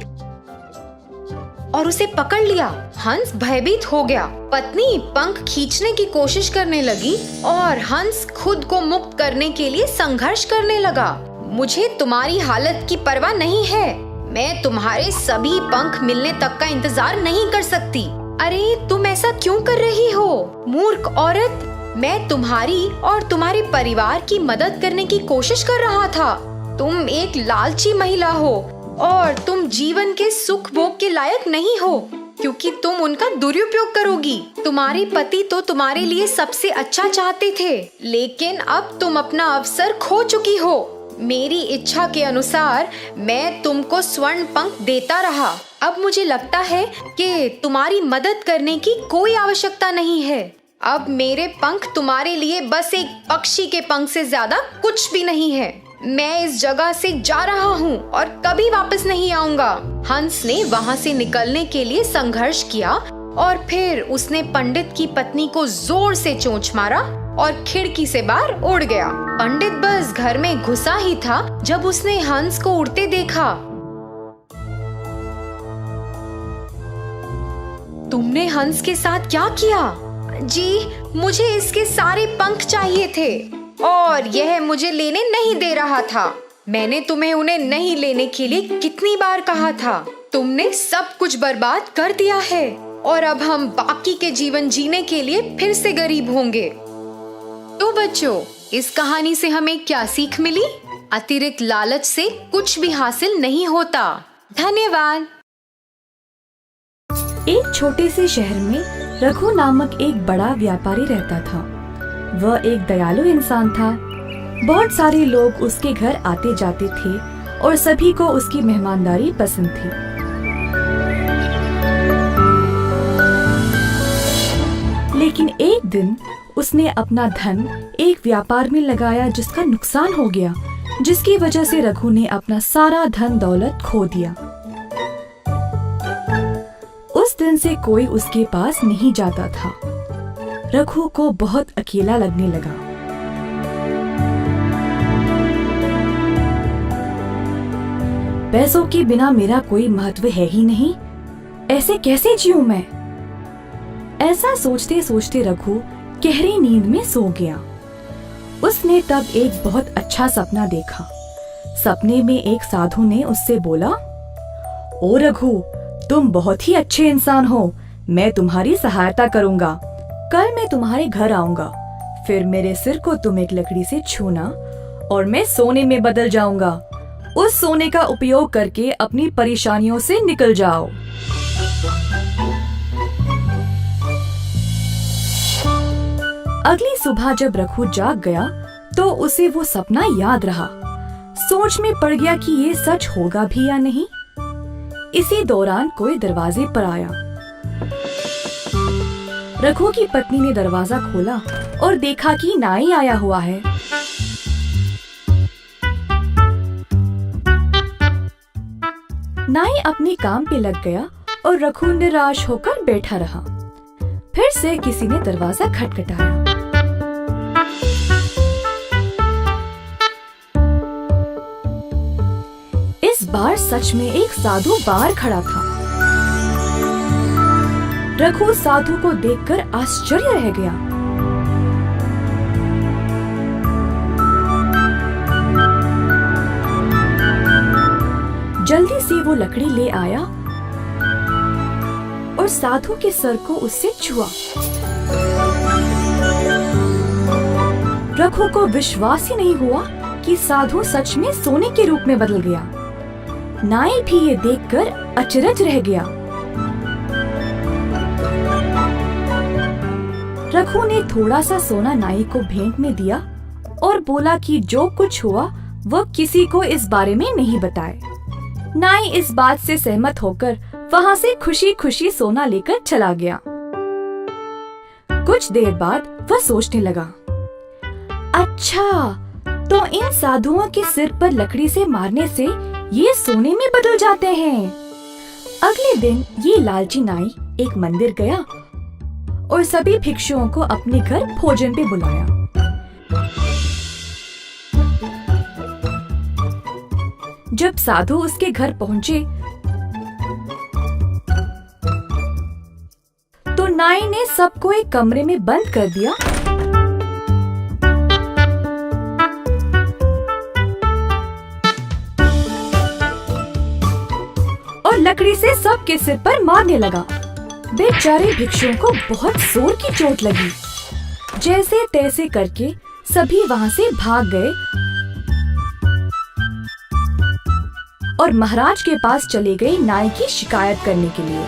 और उसे पकड़ लिया। हंस भयभीत हो गया। पत्नी पंख खींचने की कोशिश करने लगी और हंस खुद को मुक्त करने के लिए संघर्ष करने लगा। मुझे तुम्हारी हालत की परवाह नहीं है। मैं तुम्हारे सभी पंख मिलने तक का इंतजार नहीं कर सकती। अरे तुम ऐसा क्यों कर रही हो, मूर्ख औरत? मैं तुम्हारी और तुम्हारे परिवार की मदद करने की कोशिश कर रहा था। तुम एक लालची महिला हो और तुम जीवन के सुख भोग के लायक नहीं हो, क्योंकि तुम उनका दुरुपयोग करोगी। तुम्हारे पति तो तुम्हारे लिए सबसे अच्छा चाहते थे, लेकिन अब तुम अपना अवसर खो चुकी हो। मेरी इच्छा के अनुसार मैं तुमको स्वर्ण पंख देता रहा। अब मुझे लगता है कि तुम्हारी मदद करने की कोई आवश्यकता नहीं है। अब मेरे पंख तुम्हारे लिए बस एक पक्षी के पंख से ज्यादा कुछ भी नहीं है। मैं इस जगह से जा रहा हूँ और कभी वापस नहीं आऊंगा। हंस ने वहाँ से निकलने के लिए संघर्ष किया और फिर उसने पंडित की पत्नी को जोर से चोंच मारा और खिड़की से बाहर उड़ गया। पंडित बस घर में घुसा ही था जब उसने हंस को उड़ते देखा। तुमने हंस के साथ क्या किया? जी, मुझे इसके सारे पंख चाहिए थे और यह मुझे लेने नहीं दे रहा था। मैंने तुम्हें उन्हें नहीं लेने के लिए कितनी बार कहा था। तुमने सब कुछ बर्बाद कर दिया है और अब हम बाकी के जीवन जीने के लिए फिर से गरीब होंगे। तो बच्चों, इस कहानी से हमें क्या सीख मिली? अतिरिक्त लालच से कुछ भी हासिल नहीं होता। धन्यवाद। एक छोटे से शहर में रघु नामक एक बड़ा व्यापारी रहता था। वह एक दयालु इंसान था। बहुत सारे लोग उसके घर आते जाते थे और सभी को उसकी मेहमानदारी पसंद थी। लेकिन एक दिन उसने अपना धन एक व्यापार में लगाया जिसका नुकसान हो गया, जिसकी वजह से रघु ने अपना सारा धन दौलत खो दिया। उस दिन से कोई उसके पास नहीं जाता था। रघु को बहुत अकेला लगने लगा। पैसों के बिना मेरा कोई महत्व है ही नहीं, ऐसे कैसे जीऊं मैं? ऐसा सोचते सोचते रघु गहरी नींद में सो गया। उसने तब एक बहुत अच्छा सपना देखा। सपने में एक साधु ने उससे बोला, ओ रघु, तुम बहुत ही अच्छे इंसान हो, मैं तुम्हारी सहायता करूंगा। कल मैं तुम्हारे घर आऊंगा, फिर मेरे सिर को तुम एक लकड़ी से छूना और मैं सोने में बदल जाऊंगा। उस सोने का उपयोग करके अपनी परेशानियों से निकल जाओ। अगली सुबह जब रघु जाग गया तो उसे वो सपना याद रहा। सोच में पड़ गया कि ये सच होगा भी या नहीं। इसी दौरान कोई दरवाजे पर आया। रघु की पत्नी ने दरवाजा खोला और देखा कि नाई आया हुआ है। नाई अपने काम पे लग गया और रघु निराश होकर बैठा रहा। फिर से किसी ने दरवाजा खटखटाया। इस बार सच में एक साधु बाहर खड़ा था। रघु साधु को देखकर आश्चर्य रह गया। जल्दी से वो लकड़ी ले आया और साधु के सर को उससे छुआ। रघु को विश्वास ही नहीं हुआ कि साधु सच में सोने के रूप में बदल गया। नाई भी ये देखकर अचरज रह गया। रघु ने थोड़ा सा सोना नाई को भेंट में दिया और बोला कि जो कुछ हुआ वह किसी को इस बारे में नहीं बताए। नाई इस बात से सहमत होकर वहाँ से खुशी खुशी सोना लेकर चला गया। कुछ देर बाद वह सोचने लगा, अच्छा, तो इन साधुओं के सिर पर लकड़ी से मारने से ये सोने में बदल जाते हैं। अगले दिन ये लालची नाई एक मंदिर गया और सभी भिक्षुओं को अपने घर भोजन पे बुलाया। जब साधु उसके घर पहुंचे तो नाई ने सबको एक कमरे में बंद कर दिया और लकड़ी से सबके सिर पर मारने लगा। बेचारे भिक्षुओं को बहुत जोर की चोट लगी। जैसे तैसे करके सभी वहाँ से भाग गए और महाराज के पास चले गए नाई की शिकायत करने के लिए।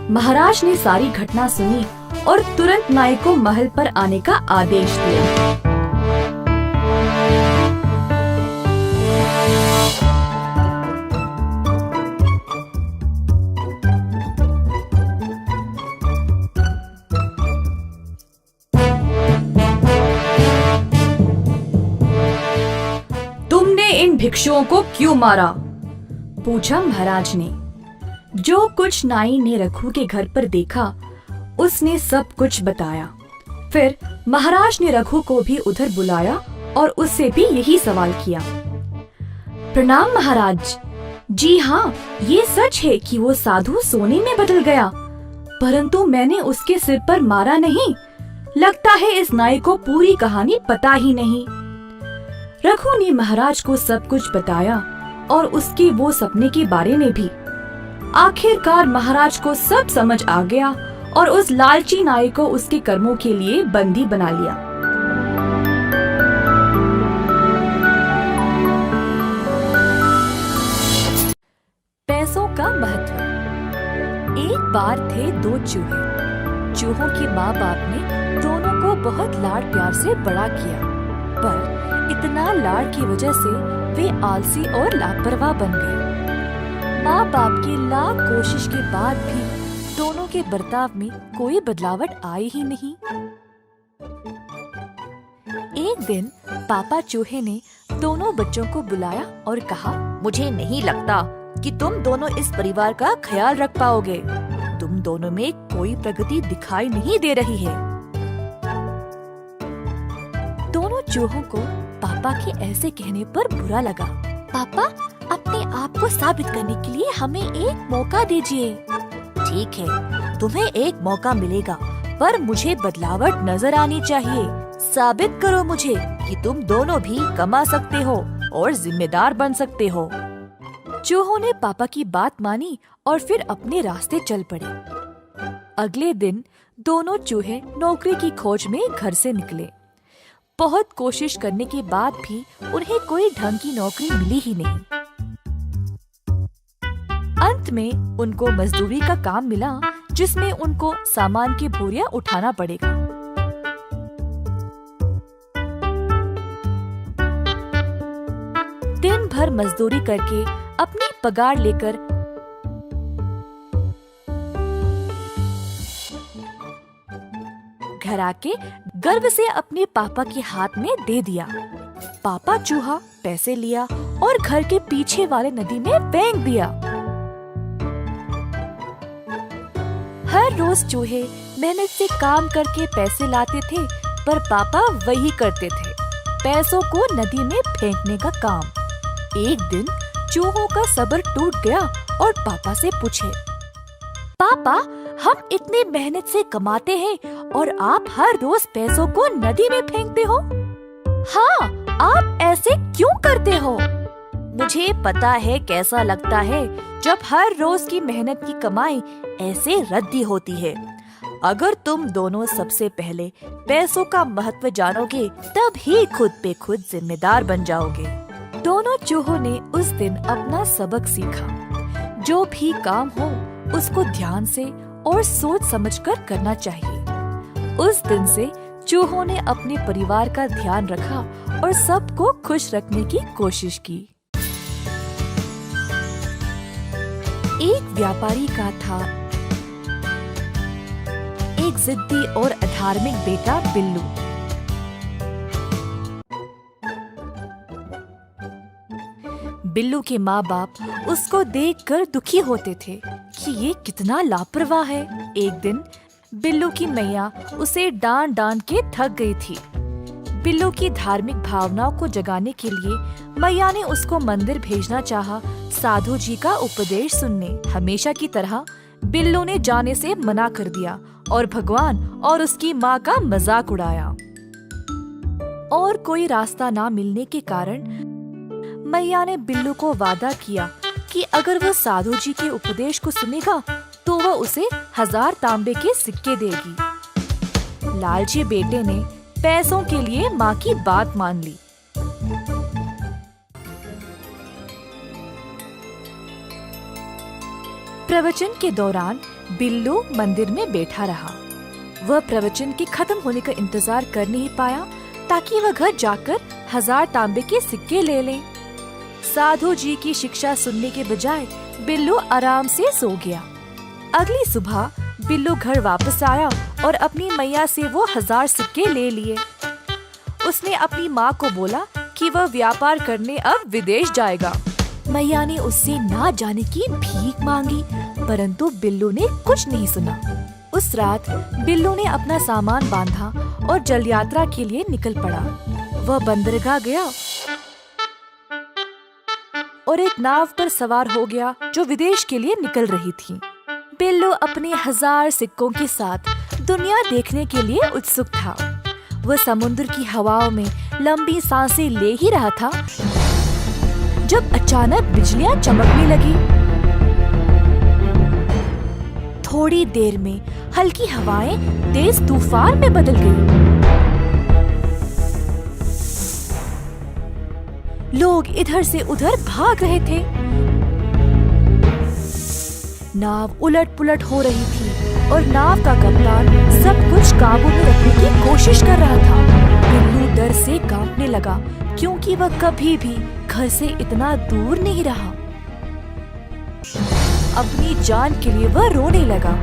महाराज ने सारी घटना सुनी और तुरंत नाई को महल पर आने का आदेश दिया। तुमने इन भिक्षुओं को क्यों मारा? पूछा महाराज ने। जो कुछ नाई ने रघु के घर पर देखा उसने सब कुछ बताया। फिर महाराज ने रघु को भी उधर बुलाया और उससे भी यही सवाल किया। प्रणाम महाराज। जी हाँ, ये सच है कि वो साधु सोने में बदल गया, परंतु मैंने उसके सिर पर मारा नहीं। लगता है इस नाई को पूरी कहानी पता ही नहीं। रघु ने महाराज को सब कुछ बताया और उसके वो सपने के बारे में भी। आखिरकार महाराज को सब समझ आ गया और उस लालची नाई को उसके कर्मों के लिए बंदी बना लिया। पैसों का महत्व। एक बार थे दो चूहे। चूहों के माँ बाप ने दोनों को बहुत लाड़ प्यार से बड़ा किया, पर इतना लाड़ की वजह से वे आलसी और लापरवाह बन गए। माँ बाप की लाख कोशिश के बाद भी दोनों के बर्ताव में कोई बदलावट आई ही नहीं। एक दिन पापा चूहे ने दोनों बच्चों को बुलाया और कहा, मुझे नहीं लगता कि तुम दोनों इस परिवार का ख्याल रख पाओगे। तुम दोनों में कोई प्रगति दिखाई नहीं दे रही है। दोनों चूहों को पापा के ऐसे कहने पर बुरा लगा। पापा, अपने आप को साबित करने के लिए हमें एक मौका दीजिए। ठीक है, तुम्हें एक मौका मिलेगा, पर मुझे बदलावट नजर आनी चाहिए। साबित करो मुझे कि तुम दोनों भी कमा सकते हो और जिम्मेदार बन सकते हो। चूहों ने पापा की बात मानी और फिर अपने रास्ते चल पड़े। अगले दिन दोनों चूहे नौकरी की खोज में घर से निकले। बहुत कोशिश करने के बाद भी उन्हें कोई ढंग की नौकरी मिली ही नहीं। अंत में उनको मजदूरी का काम मिला, जिसमें उनको सामान की बोरियां उठाना पड़ेगा। दिन भर मजदूरी करके अपनी पगार लेकर घर आके गर्व से अपने पापा के हाथ में दे दिया। पापा चूहा पैसे लिया और घर के पीछे वाले नदी में फेंक दिया। हर रोज चूहे मेहनत से काम करके पैसे लाते थे, पर पापा वही करते थे, पैसों को नदी में फेंकने का काम। एक दिन चूहों का सब्र टूट गया और पापा से पूछे, पापा, हम इतने मेहनत से कमाते हैं और आप हर रोज पैसों को नदी में फेंकते हो। हाँ, आप ऐसे क्यों करते हो? मुझे पता है कैसा लगता है जब हर रोज की मेहनत की कमाई ऐसे रद्दी होती है। अगर तुम दोनों सबसे पहले पैसों का महत्व जानोगे, तब ही खुद पे खुद जिम्मेदार बन जाओगे। दोनों चूहों ने उस दिन अपना सबक सीखा। जो भी काम हो उसको ध्यान से और सोच समझकर करना चाहिए। उस दिन से चूहों ने अपने परिवार का ध्यान रखा और सबको खुश रखने की कोशिश की। एक व्यापारी का था एक जिद्दी और अधार्मिक बेटा बिल्लू। बिल्लू के माँ बाप उसको देखकर दुखी होते थे कि ये कितना लापरवाह है। एक दिन बिल्लू की मैया उसे डांट डांट के थक गई थी। बिल्लू की धार्मिक भावनाओं को जगाने के लिए मैया ने उसको मंदिर भेजना चाहा, साधु जी का उपदेश सुनने। हमेशा की तरह बिल्लू ने जाने से मना कर दिया और भगवान और उसकी माँ का मजाक उड़ाया। और कोई रास्ता ना मिलने के कारण मैया ने बिल्लू को वादा किया कि अगर वो साधु जी के उपदेश को सुनेगा तो वह उसे 1000 तांबे के सिक्के देगी। लालची बेटे ने पैसों के लिए माँ की बात मान ली। प्रवचन के दौरान बिल्लू मंदिर में बैठा रहा। वह प्रवचन के खत्म होने का इंतजार कर नहीं पाया ताकि वह घर जाकर 1000 तांबे के सिक्के ले ले। साधु जी की शिक्षा सुनने के बजाय बिल्लू आराम से सो गया। अगली सुबह बिल्लू घर वापस आया और अपनी मैया से वो 1000 सिक्के ले लिए। उसने अपनी माँ को बोला कि वह व्यापार करने अब विदेश जाएगा। मैया ने उससे ना जाने की भीख मांगी, परंतु बिल्लू ने कुछ नहीं सुना। उस रात बिल्लू ने अपना सामान बांधा और जल यात्रा के लिए निकल पड़ा। वह बंदरगाह गया और एक नाव पर सवार हो गया जो विदेश के लिए निकल रही थी। बिल्लू अपने 1000 सिक्कों के साथ दुनिया देखने के लिए उत्सुक था। वह समुद्र की हवाओं में लंबी सांसें ले ही रहा था जब अचानक बिजलियां चमकने लगी। थोड़ी देर में हल्की हवाएं तेज तूफान में बदल गई। लोग इधर से उधर भाग रहे थे। नाव उलट पुलट हो रही थी। और नाव का कप्तान सब कुछ काबू में रखने की कोशिश कर रहा था। बिल्लू डर से कांपने लगा क्योंकि वह कभी भी घर से इतना दूर नहीं रहा। अपनी जान के लिए वह रोने लगा।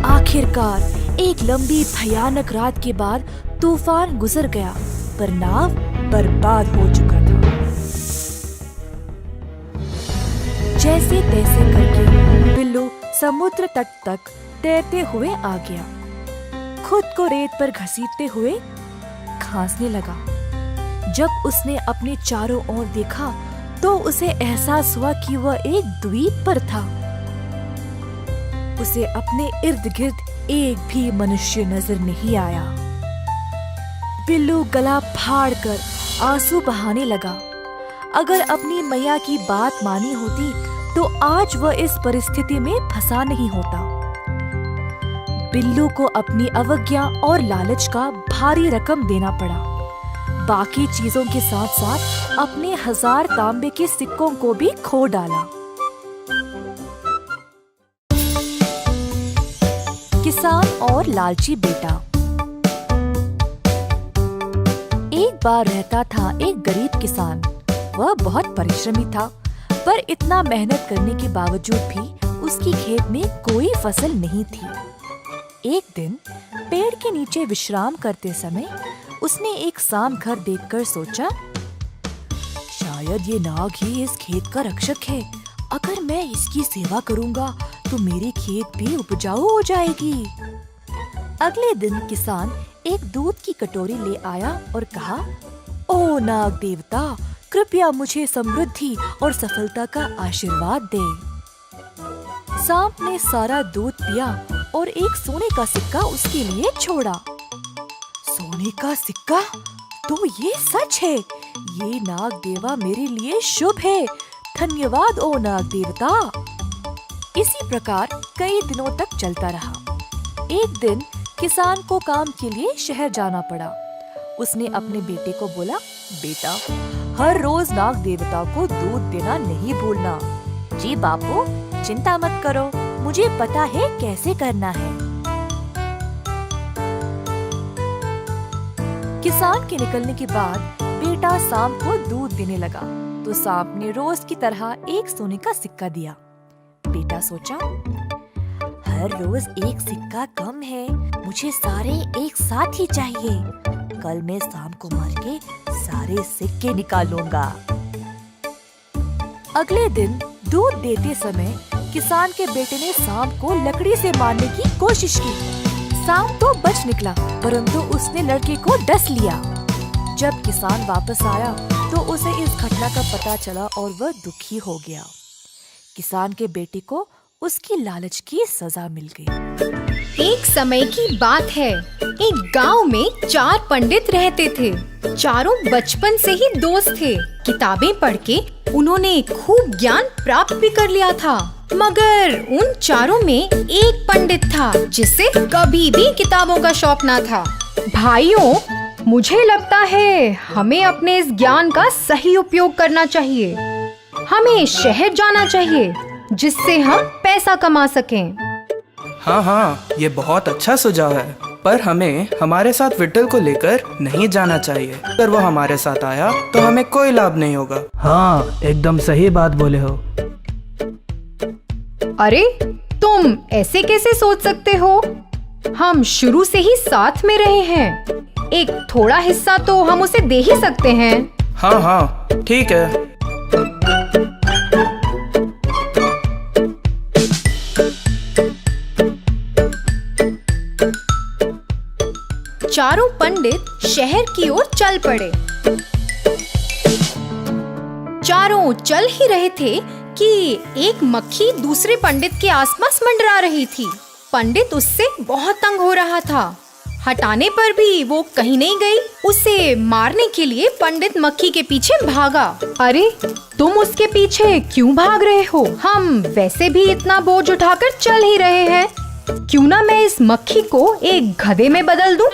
आखिरकार एक लंबी भयानक रात के बाद तूफान गुजर गया, पर नाव बर्बाद हो चुका था। जैसे तैसे करके बिल्लू समुद्र तट तक तैरते हुए आ गया। खुद को रेत पर घसीटते हुए खांसने लगा। जब उसने अपने चारों ओर देखा तो उसे एहसास हुआ कि वह एक द्वीप पर था। उसे अपने इर्द गिर्द एक भी मनुष्य नजर नहीं आया। बिल्लू गला फाड़कर आंसू बहाने लगा। अगर अपनी मैया की बात मानी होती तो आज वह इस परिस्थिति में फंसा नहीं होता। बिल्लू को अपनी अवज्ञा और लालच का भारी रकम देना पड़ा। बाकी चीजों के साथ साथ अपने 1000 तांबे के सिक्कों को भी खो डाला। किसान और लालची बेटा। एक बार रहता था एक गरीब किसान। वह बहुत परिश्रमी था, पर इतना मेहनत करने के बावजूद भी उसकी खेत में कोई फसल नहीं थी। एक दिन पेड़ के नीचे विश्राम करते समय उसने एक सांप घर देखकर सोचा, शायद ये नाग ही इस खेत का रक्षक है। अगर मैं इसकी सेवा करूंगा तो मेरी खेत भी उपजाऊ हो जाएगी। अगले दिन किसान एक दूध की कटोरी ले आया और कहा, ओ नाग देवता, कृपया मुझे समृद्धि और सफलता का आशीर्वाद दे। सांप ने सारा दूध पिया और एक सोने का सिक्का उसके लिए छोड़ा। सोने का सिक्का? तो ये सच है। ये नाग देवा मेरे लिए शुभ है। धन्यवाद ओ नाग देवता। इसी प्रकार कई दिनों तक चलता रहा। एक दिन किसान को काम के लिए शहर जाना पड़ा। उसने अपने बेटे को बोला, बेटा, हर रोज नाग देवता को दूध देना नहीं भूलना। जी बापू, चिंता मत करो, मुझे पता है कैसे करना है। किसान के निकलने के बाद बेटा सांप को दूध देने लगा तो सांप ने रोज की तरह एक सोने का सिक्का दिया। बेटा सोचा, हर रोज एक सिक्का कम है, मुझे सारे एक साथ ही चाहिए। कल मैं सांप को मार के सारे सिक्के निकालूंगा। अगले दिन दूध देते समय किसान के बेटे ने सांप को लकड़ी से मारने की कोशिश की। सांप तो बच निकला, परंतु उसने लड़के को डस लिया। जब किसान वापस आया तो उसे इस घटना का पता चला और वह दुखी हो गया। किसान के बेटे को उसकी लालच की सजा मिल गई। एक समय की बात है, एक गांव में 4 पंडित रहते थे। चारों बचपन से ही दोस्त थे। किताबें पढ़ के उन्होंने खूब ज्ञान प्राप्त भी कर लिया था। मगर उन चारों में एक पंडित था जिसे कभी भी किताबों का शौक ना था। भाइयों, मुझे लगता है हमें अपने इस ज्ञान का सही उपयोग करना चाहिए। हमें शहर जाना चाहिए जिससे हम पैसा कमा सकें। हाँ, ये बहुत अच्छा सुझाव है, पर हमें हमारे साथ विट्ठल को लेकर नहीं जाना चाहिए। अगर वो हमारे साथ आया तो हमें कोई लाभ नहीं होगा। हाँ, एकदम सही बात बोले हो। अरे, तुम ऐसे कैसे सोच सकते हो? हम शुरू से ही साथ में रहे हैं। एक थोड़ा हिस्सा तो हम उसे दे ही सकते हैं। हाँ, ठीक है। चारों पंडित शहर की ओर चल पड़े। चारों चल ही रहे थे कि एक मक्खी दूसरे पंडित के आसपास मंडरा रही थी। पंडित उससे बहुत तंग हो रहा था। हटाने पर भी वो कहीं नहीं गई। उसे मारने के लिए पंडित मक्खी के पीछे भागा। अरे, तुम उसके पीछे क्यों भाग रहे हो? हम वैसे भी इतना बोझ उठाकर चल ही रहे हैं। क्यों ना मैं इस मक्खी को एक गधे में बदल दूं?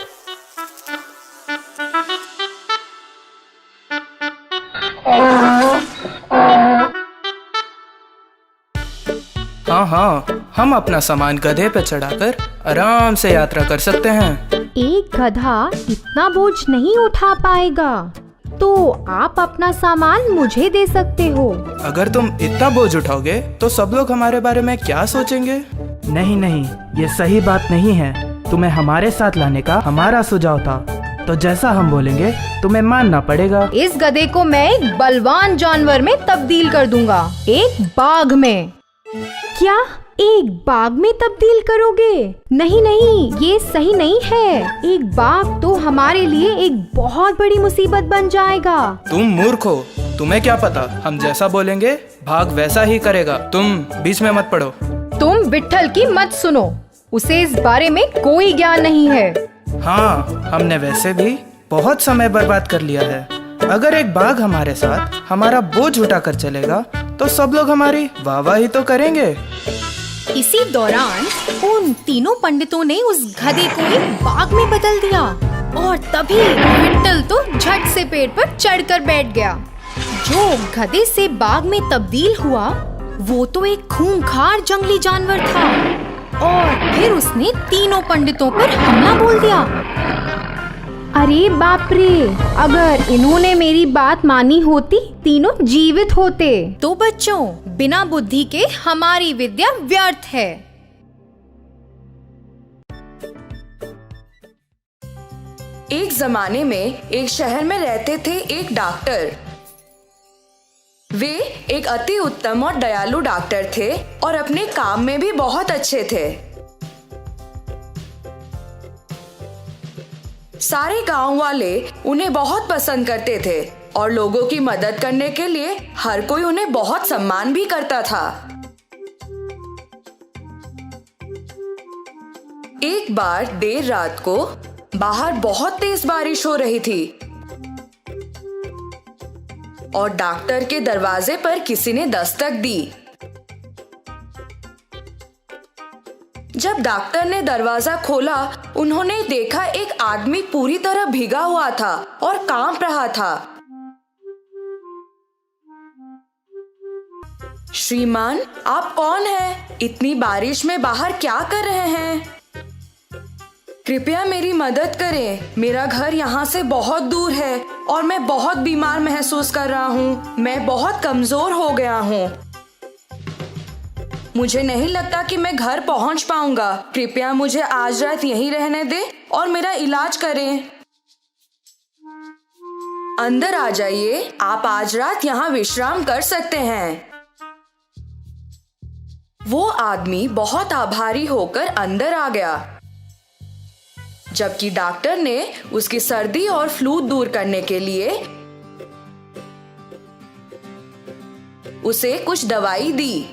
हाँ हाँ, हम अपना सामान गधे पे चढ़ाकर आराम से यात्रा कर सकते हैं। एक गधा इतना बोझ नहीं उठा पाएगा, तो आप अपना सामान मुझे दे सकते हो। अगर तुम इतना बोझ उठाओगे तो सब लोग हमारे बारे में क्या सोचेंगे? नहीं नहीं, ये सही बात नहीं है। तुम्हें हमारे साथ लाने का हमारा सुझाव था, तो जैसा हम बोलेंगे तुम्हें मानना पड़ेगा। इस गधे को मैं एक बलवान जानवर में तब्दील कर दूंगा, एक बाघ में। क्या एक बाघ में तब्दील करोगे? नहीं नहीं, ये सही नहीं है। एक बाघ तो हमारे लिए एक बहुत बड़ी मुसीबत बन जाएगा। तुम मूर्ख हो, तुम्हें क्या पता, हम जैसा बोलेंगे भाग वैसा ही करेगा। तुम बीच में मत पड़ो। तुम विट्ठल की मत सुनो, उसे इस बारे में कोई ज्ञान नहीं है। हाँ, हमने वैसे भी बहुत समय बर्बाद कर लिया है। अगर एक बाघ हमारे साथ हमारा बोझ उठाकर चलेगा तो सब लोग हमारी वाहवाही तो करेंगे। इसी दौरान उन तीनों पंडितों ने उस गधे को एक बाघ में बदल दिया और तभी विट्ठल तो झट से पेड़ पर चढ़कर बैठ गया। जो गधे से बाघ में तब्दील हुआ वो तो एक खूंखार जंगली जानवर था और फिर उसने तीनों पंडितों पर हमला बोल दिया। अरे बाप रे, अगर इन्होंने मेरी बात मानी होती तीनों जीवित होते। तो बच्चों, बिना बुद्धि के हमारी विद्या व्यर्थ है। एक जमाने में एक शहर में रहते थे एक डॉक्टर। वे एक अति उत्तम और दयालु डॉक्टर थे और अपने काम में भी बहुत अच्छे थे। सारे गांव वाले उन्हें बहुत पसंद करते थे और लोगों की मदद करने के लिए हर कोई उन्हें बहुत सम्मान भी करता था। एक बार देर रात को बाहर बहुत तेज बारिश हो रही थी और डॉक्टर के दरवाजे पर किसी ने दस्तक दी। जब डॉक्टर ने दरवाजा खोला, उन्होंने देखा एक आदमी पूरी तरह भीगा हुआ था और कांप रहा था। श्रीमान, आप कौन हैं? इतनी बारिश में बाहर क्या कर रहे हैं? कृपया मेरी मदद करें। मेरा घर यहाँ से बहुत दूर है और मैं बहुत बीमार महसूस कर रहा हूँ। मैं बहुत कमजोर हो गया हूँ। मुझे नहीं लगता कि मैं घर पहुँच पाऊंगा। कृपया मुझे आज रात यहीं रहने दें और मेरा इलाज करें। अंदर आ जाइए, आप आज रात यहाँ विश्राम कर सकते हैं। वो आदमी बहुत आभारी होकर अंदर आ गया, जबकि डॉक्टर ने उसकी सर्दी और फ्लू दूर करने के लिए उसे कुछ दवाई दी।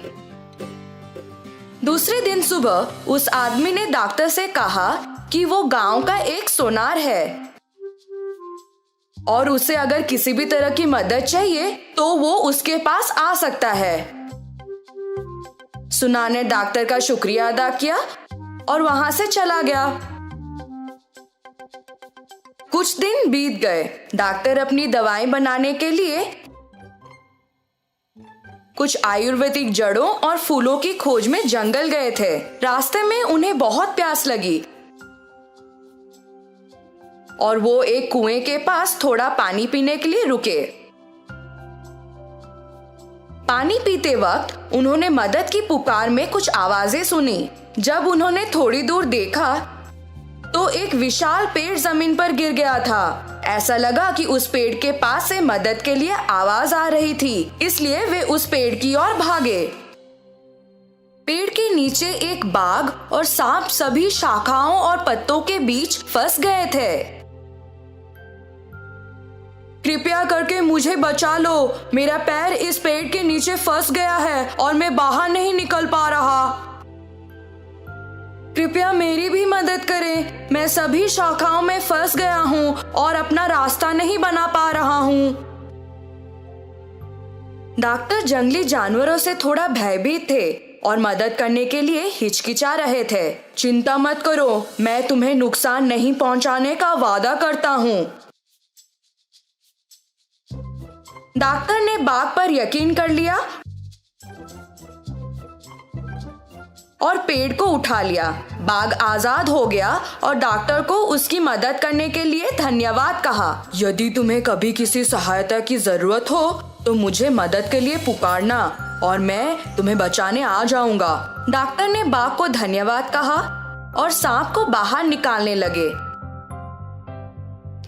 दूसरे दिन सुबह उस आदमी ने डॉक्टर से कहा कि वो गांव का एक सोनार है और उसे अगर किसी भी तरह की मदद चाहिए तो वो उसके पास आ सकता है। सुनार ने डॉक्टर का शुक्रिया अदा किया और वहां से चला गया। कुछ दिन बीत गए। डॉक्टर अपनी दवाएं बनाने के लिए कुछ आयुर्वेदिक जड़ों और फूलों की खोज में जंगल गए थे। रास्ते में उन्हें बहुत प्यास लगी और वो एक कुएं के पास थोड़ा पानी पीने के लिए रुके। पानी पीते वक्त उन्होंने मदद की पुकार में कुछ आवाजें सुनी। जब उन्होंने थोड़ी दूर देखा तो एक विशाल पेड़ जमीन पर गिर गया था। ऐसा लगा कि उस पेड़ के पास से मदद के लिए आवाज आ रही थी, इसलिए वे उस पेड़ की ओर भागे। पेड़ के नीचे एक बाघ और सांप सभी शाखाओं और पत्तों के बीच फंस गए थे। कृपया करके मुझे बचा लो, मेरा पैर इस पेड़ के नीचे फंस गया है और मैं बाहर नहीं निकल पा रहा। कृपया मेरी भी मदद करें, मैं सभी शाखाओं में फंस गया हूँ और अपना रास्ता नहीं बना पा रहा हूँ। डॉक्टर जंगली जानवरों से थोड़ा भयभीत थे और मदद करने के लिए हिचकिचा रहे थे। चिंता मत करो, मैं तुम्हें नुकसान नहीं पहुंचाने का वादा करता हूँ। डॉक्टर ने बाघ पर यकीन कर लिया और पेड़ को उठा लिया। बाघ आजाद हो गया और डॉक्टर को उसकी मदद करने के लिए धन्यवाद कहा। यदि तुम्हें कभी किसी सहायता की जरूरत हो तो मुझे मदद के लिए पुकारना और मैं तुम्हें बचाने आ जाऊंगा। डॉक्टर ने बाघ को धन्यवाद कहा और सांप को बाहर निकालने लगे।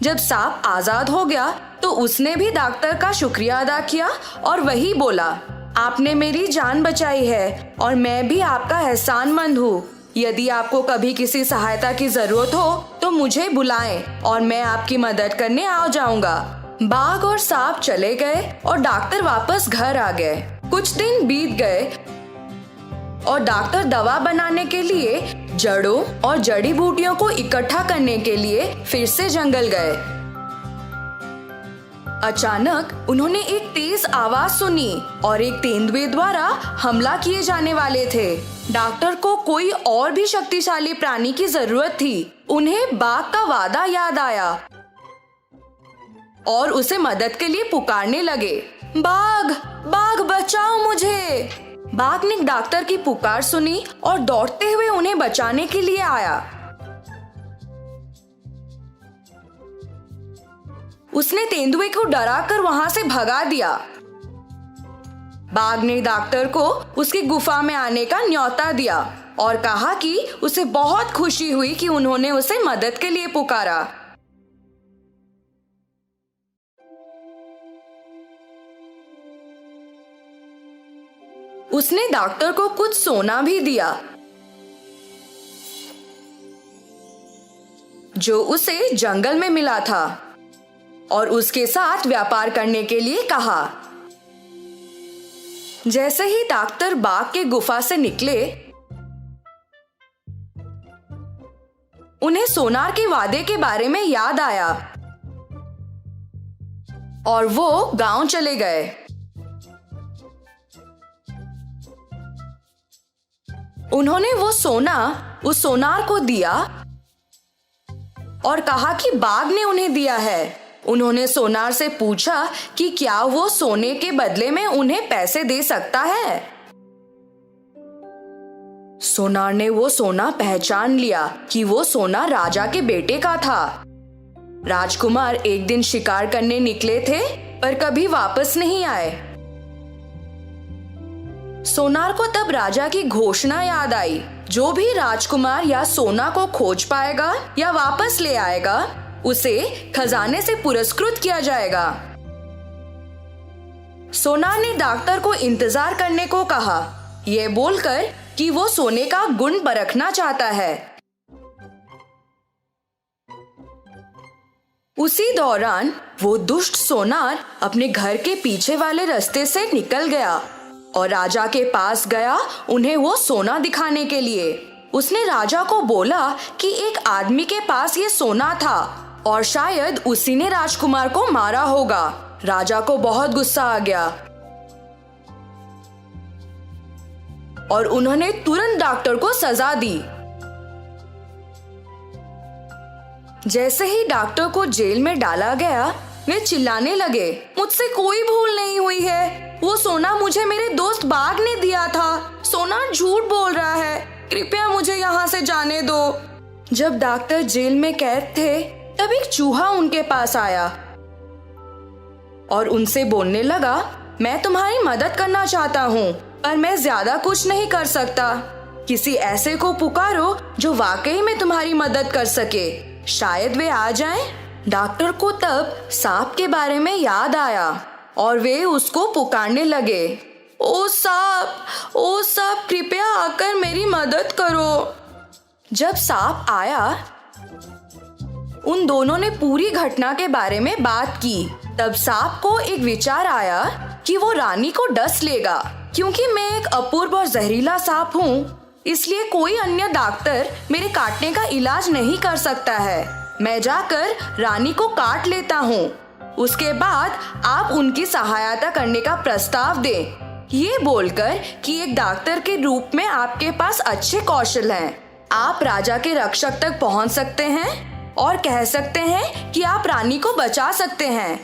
जब सांप आजाद हो गया तो उसने भी डॉक्टर का शुक्रिया अदा किया और वही बोला, आपने मेरी जान बचाई है और मैं भी आपका एहसानमंद हूँ। यदि आपको कभी किसी सहायता की जरूरत हो तो मुझे बुलाएं और मैं आपकी मदद करने आ जाऊंगा। बाघ और सांप चले गए और डॉक्टर वापस घर आ गए। कुछ दिन बीत गए और डॉक्टर दवा बनाने के लिए जड़ों और जड़ी बूटियों को इकट्ठा करने के लिए फिर से जंगल गए। अचानक उन्होंने एक तेज आवाज सुनी और एक तेंदुए द्वारा हमला किए जाने वाले थे। डॉक्टर को कोई और भी शक्तिशाली प्राणी की जरूरत थी। उन्हें बाघ का वादा याद आया और उसे मदद के लिए पुकारने लगे, बाघ, बाघ बचाओ मुझे। बाघ ने डॉक्टर की पुकार सुनी और दौड़ते हुए उन्हें बचाने के लिए आया। उसने तेंदुए को डराकर वहां से भगा दिया। बाघ ने डॉक्टर को उसकी गुफा में आने का न्योता दिया और कहा कि उसे बहुत खुशी हुई कि उन्होंने उसे मदद के लिए पुकारा। उसने डॉक्टर को कुछ सोना भी दिया जो उसे जंगल में मिला था और उसके साथ व्यापार करने के लिए कहा। जैसे ही डॉक्टर बाघ के गुफा से निकले, उन्हें सोनार के वादे के बारे में याद आया और वो गांव चले गए। उन्होंने वो सोना उस सोनार को दिया और कहा कि बाघ ने उन्हें दिया है। उन्होंने सोनार से पूछा कि क्या वो सोने के बदले में उन्हें पैसे दे सकता है। सोनार ने वो सोना पहचान लिया कि वो सोना राजा के बेटे का था। राजकुमार एक दिन शिकार करने निकले थे पर कभी वापस नहीं आए। सोनार को तब राजा की घोषणा याद आई, जो भी राजकुमार या सोना को खोज पाएगा या वापस ले आएगा उसे खजाने से पुरस्कृत किया जाएगा। सोनार ने डॉक्टर को इंतजार करने को कहा, यह बोलकर कि वो सोने का गुण परखना चाहता है। उसी दौरान वो दुष्ट सोनार अपने घर के पीछे वाले रास्ते से निकल गया और राजा के पास गया उन्हें वो सोना दिखाने के लिए। उसने राजा को बोला कि एक आदमी के पास ये सोना था और शायद उसी ने राजकुमार को मारा होगा। राजा को बहुत गुस्सा आ गया और उन्होंने तुरंत डॉक्टर को सजा दी। जैसे ही डॉक्टर को जेल में डाला गया, वे चिल्लाने लगे, मुझसे कोई भूल नहीं हुई है। वो सोना मुझे मेरे दोस्त बाघ ने दिया था। सोना झूठ बोल रहा है। कृपया मुझे यहाँ से जाने दो। जब डॉक्टर जेल में कैद थे, तब एक चूहा उनके पास आया और उनसे बोलने लगा, मैं तुम्हारी मदद करना चाहता हूँ पर मैं ज्यादा कुछ नहीं कर सकता। किसी ऐसे को पुकारो जो वाकई में तुम्हारी मदद कर सके। शायद वे आ जाएं। डॉक्टर को तब सांप के बारे में याद आया और वे उसको पुकारने लगे, ओ सांप, कृपया आकर मेरी मदद करो। जब सांप आया, उन दोनों ने पूरी घटना के बारे में बात की। तब सांप को एक विचार आया कि वो रानी को डस लेगा। क्योंकि मैं एक अपूर्व और जहरीला सांप हूँ, इसलिए कोई अन्य डॉक्टर मेरे काटने का इलाज नहीं कर सकता है। मैं जाकर रानी को काट लेता हूँ। उसके बाद आप उनकी सहायता करने का प्रस्ताव दें। ये बोलकर कि एक डॉक्टर के रूप में आपके पास अच्छे कौशल हैं। आप राजा के रक्षक तक पहुँच सकते हैं और कह सकते हैं कि आप रानी को बचा सकते हैं।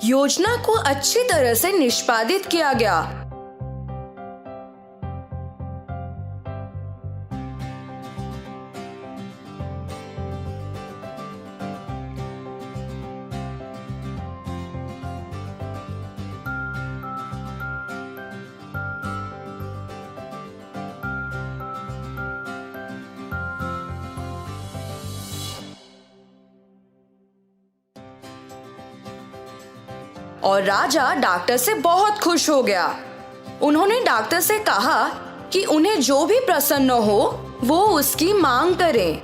योजना को अच्छी तरह से निष्पादित किया गया। और राजा डॉक्टर से बहुत खुश हो गया। उन्होंने डॉक्टर से कहा कि उन्हें जो भी प्रसन्न हो वो उसकी मांग करें।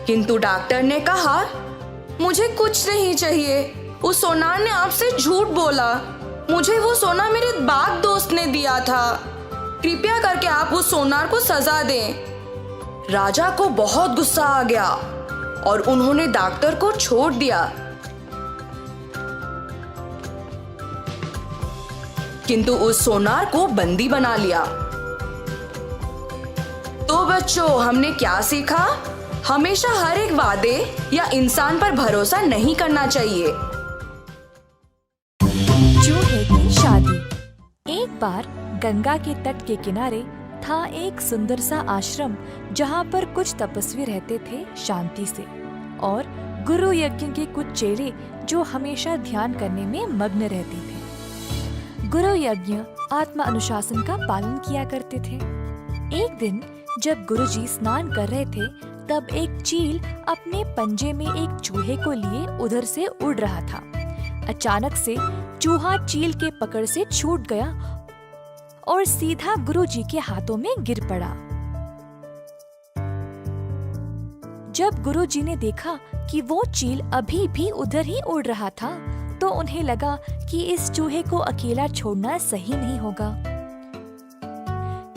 किंतु डॉक्टर ने कहा, मुझे कुछ नहीं चाहिए। उस सोनार ने आपसे झूठ बोला। मुझे वो सोना मेरे बाग दोस्त ने दिया था। कृपया करके आप उस सोनार को सजा दें। राजा को बहुत गुस्सा आ गया और उन्होंने डॉक्टर को छोड़ दिया। किंतु उस सोनार को बंदी बना लिया। तो बच्चों, हमने क्या सीखा? हमेशा हर एक वादे या इंसान पर भरोसा नहीं करना चाहिए। चूहे की शादी। एक बार गंगा के तट के किनारे था एक सुंदर सा आश्रम जहाँ पर कुछ तपस्वी रहते थे शांति से, और गुरु यज्ञ के कुछ चेले जो हमेशा ध्यान करने में मग्न रहते थे। गुरु यज्ञ आत्मा अनुशासन का पालन किया करते थे। एक दिन जब गुरुजी स्नान कर रहे थे, तब एक चील अपने पंजे में एक चूहे को लिए उधर से उड़ रहा था। अचानक से चूहा चील के पकड़ से छूट गया और सीधा गुरुजी के हाथों में गिर पड़ा। जब गुरुजी ने देखा कि वो चील अभी भी उधर ही उड़ रहा था, तो उन्हें लगा कि इस चूहे को अकेला छोड़ना सही नहीं होगा।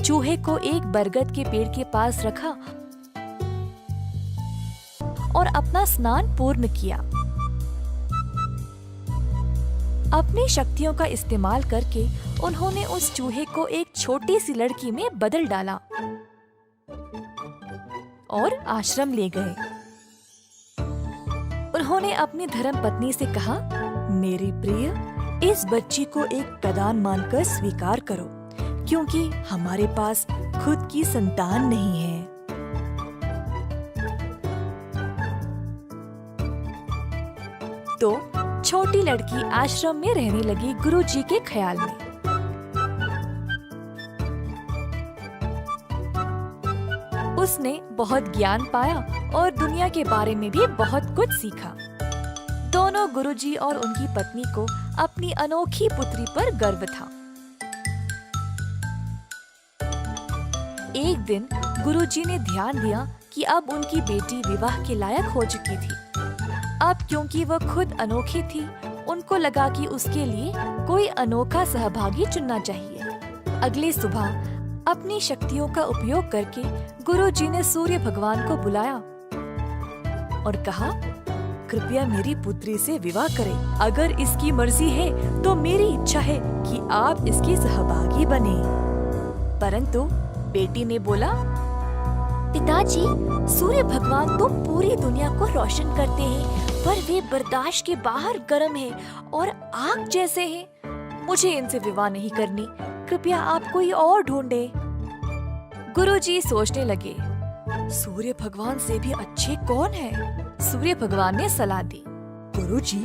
चूहे को एक बरगद के पेड़ के पास रखा और अपना स्नान पूर्ण किया। अपनी शक्तियों का इस्तेमाल करके उन्होंने उस चूहे को एक छोटी सी लड़की में बदल डाला और आश्रम ले गए। उन्होंने अपनी धर्मपत्नी से कहा, मेरी प्रिय, इस बच्ची को एक प्रदान मानकर स्वीकार करो, क्योंकि हमारे पास खुद की संतान नहीं है। तो छोटी लड़की आश्रम में रहने लगी गुरुजी के ख्याल में। उसने बहुत ज्ञान पाया और दुनिया के बारे में भी बहुत कुछ सीखा। दोनों गुरुजी और उनकी पत्नी को अपनी अनोखी पुत्री पर गर्व था। एक दिन गुरुजी ने ध्यान दिया कि अब उनकी बेटी विवाह के लायक हो चुकी थी। अब क्योंकि वह खुद अनोखी थी, उनको लगा कि उसके लिए कोई अनोखा सहभागी चुनना चाहिए। अगली सुबह अपनी शक्तियों का उपयोग करके गुरुजी ने सूर्य भगवान को बुलाया और कहा, कृपया मेरी पुत्री से विवाह करें। अगर इसकी मर्जी है तो मेरी इच्छा है कि आप इसकी सहभागी बने। परंतु बेटी ने बोला, पिताजी, सूर्य भगवान तो पूरी दुनिया को रोशन करते हैं, पर वे बर्दाश्त के बाहर गर्म हैं और आग जैसे हैं। मुझे इनसे विवाह नहीं करनी। कृपया आप कोई और ढूंढे। गुरुजी सोचने लगे, सूर्य भगवान से भी अच्छे कौन है? सूर्य भगवान ने सलाह दी, गुरुजी,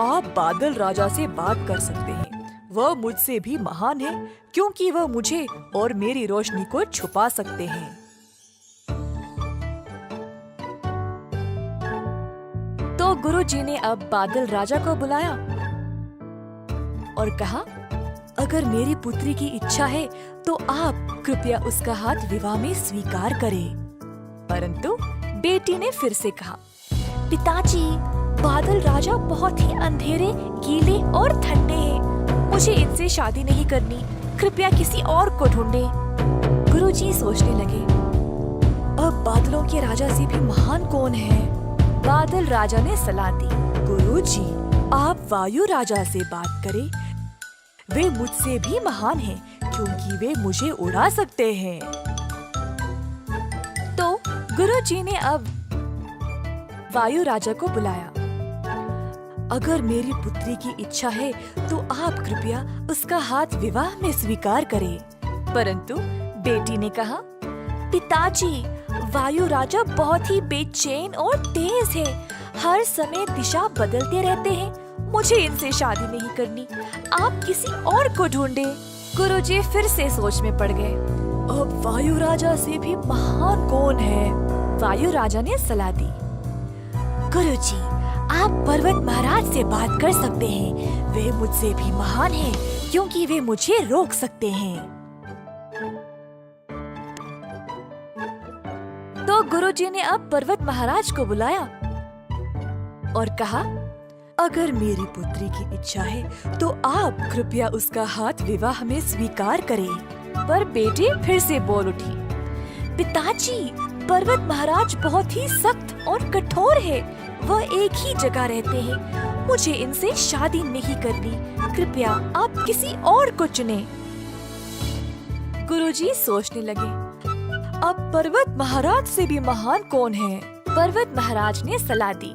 आप बादल राजा से बात कर सकते हैं। वह मुझसे भी महान है, क्योंकि वह मुझे और मेरी रोशनी को छुपा सकते हैं। तो गुरुजी ने अब बादल राजा को बुलाया और कहा, अगर मेरी पुत्री की इच्छा है तो आप कृपया उसका हाथ विवाह में स्वीकार करें। परंतु बेटी ने फिर से कहा, पिताजी, बादल राजा बहुत ही अंधेरे, गीले और ठंडे हैं। मुझे इनसे शादी नहीं करनी। कृपया किसी और को ढूंढे। गुरुजी सोचने लगे, अब बादलों के राजा से भी महान कौन है? बादल राजा ने सलाह दी, गुरुजी, आप वायु राजा से बात करें। वे मुझसे भी महान हैं, क्योंकि वे मुझे उड़ा सकते हैं। तो गुरुजी ने अब वायु राजा को बुलाया। अगर मेरी पुत्री की इच्छा है तो आप कृपया उसका हाथ विवाह में स्वीकार करें। परंतु बेटी ने कहा, पिताजी, वायु राजा बहुत ही बेचैन और तेज है। हर समय दिशा बदलते रहते हैं। मुझे इनसे शादी नहीं करनी। आप किसी और को ढूंढे। गुरुजी फिर से सोच में पड़ गए। अब वायु राजा से भी महान कौन है? वायु राजा ने सलाह दी, गुरुजी, आप पर्वत महाराज से बात कर सकते हैं। वे मुझसे भी महान हैं, क्योंकि वे मुझे रोक सकते हैं। तो गुरुजी ने अब पर्वत महाराज को बुलाया और कहा, अगर मेरी पुत्री की इच्छा है तो आप कृपया उसका हाथ विवाह में स्वीकार करें। पर बेटी फिर से बोल उठी, पिताजी, पर्वत महाराज बहुत ही सख्त और कठोर है। वह एक ही जगह रहते हैं। मुझे इनसे शादी नहीं करनी। कृपया आप किसी और को चुनें। गुरुजी सोचने लगे, अब पर्वत महाराज से भी महान कौन है? पर्वत महाराज ने सलाह दी,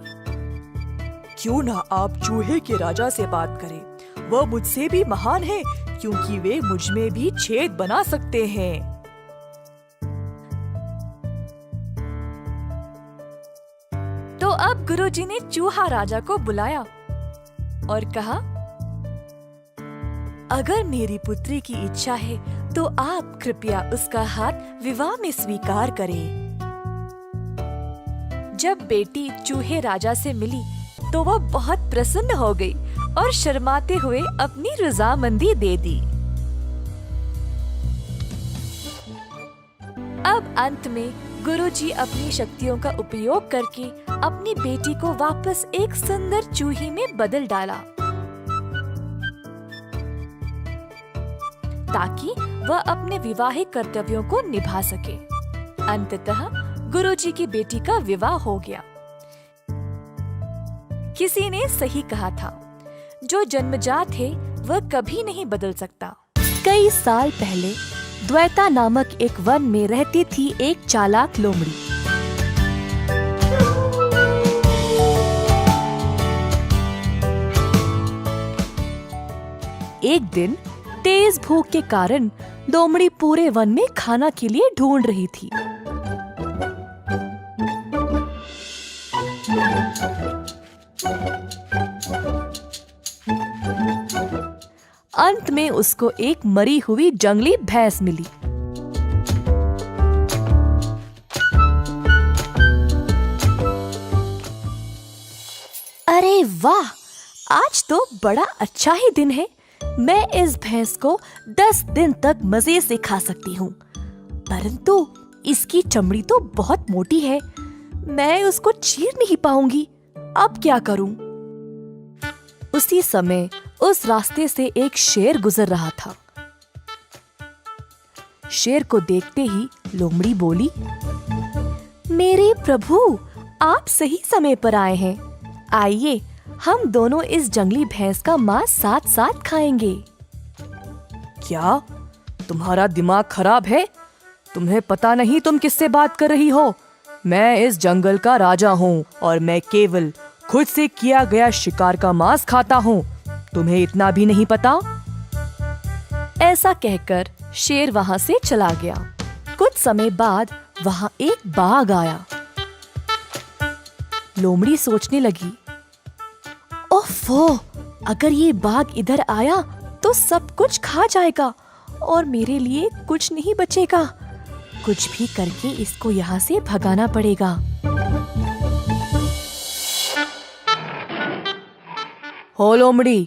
क्यों ना आप चूहे के राजा से बात करें। वह मुझसे भी महान है, क्योंकि वे मुझ में भी छेद बना सकते हैं। तो अब गुरुजी ने चूहा राजा को बुलाया और कहा, अगर मेरी पुत्री की इच्छा है तो आप कृपया उसका हाथ विवाह में स्वीकार करें। जब बेटी चूहे राजा से मिली तो वह बहुत प्रसन्न हो गई और शर्माते हुए अपनी रजामंदी दे दी। अब अंत में गुरुजी अपनी शक्तियों का उपयोग करके अपनी बेटी को वापस एक सुंदर चूही में बदल डाला, ताकि वह अपने विवाहिक कर्तव्यों को निभा सके। अंततः गुरुजी की बेटी का विवाह हो गया। किसी ने सही कहा था, जो जन्मजात है वह कभी नहीं बदल सकता। कई साल पहले द्वैता नामक एक वन में रहती थी एक चालाक लोमड़ी। एक दिन तेज भूख के कारण लोमड़ी पूरे वन में खाना के लिए ढूंढ रही थी। अंत में उसको एक मरी हुई जंगली भैंस मिली। अरे वाह, आज तो बड़ा अच्छा ही दिन है। मैं इस भैंस को 10 दिन तक मजे से खा सकती हूँ, परंतु इसकी चमड़ी तो बहुत मोटी है। मैं उसको चीर नहीं पाऊंगी। अब क्या करूं? उसी समय उस रास्ते से एक शेर गुजर रहा था। शेर को देखते ही लोमड़ी बोली, मेरे प्रभु, आप सही समय पर आए हैं। आइए, हम दोनों इस जंगली भैंस का मांस साथ साथ खाएंगे। क्या तुम्हारा दिमाग खराब है? तुम्हें पता नहीं तुम किससे बात कर रही हो? मैं इस जंगल का राजा हूँ और मैं केवल खुद से किया गया शिकार का मांस खाता हूँ। तुम्हें इतना भी नहीं पता? ऐसा कहकर शेर वहाँ से चला गया। कुछ समय बाद वहाँ एक बाघ आया। लोमड़ी सोचने लगी, ओफो, अगर ये बाघ इधर आया तो सब कुछ खा जाएगा और मेरे लिए कुछ नहीं बचेगा। कुछ भी करके इसको यहाँ से भगाना पड़ेगा। हो लोमड़ी,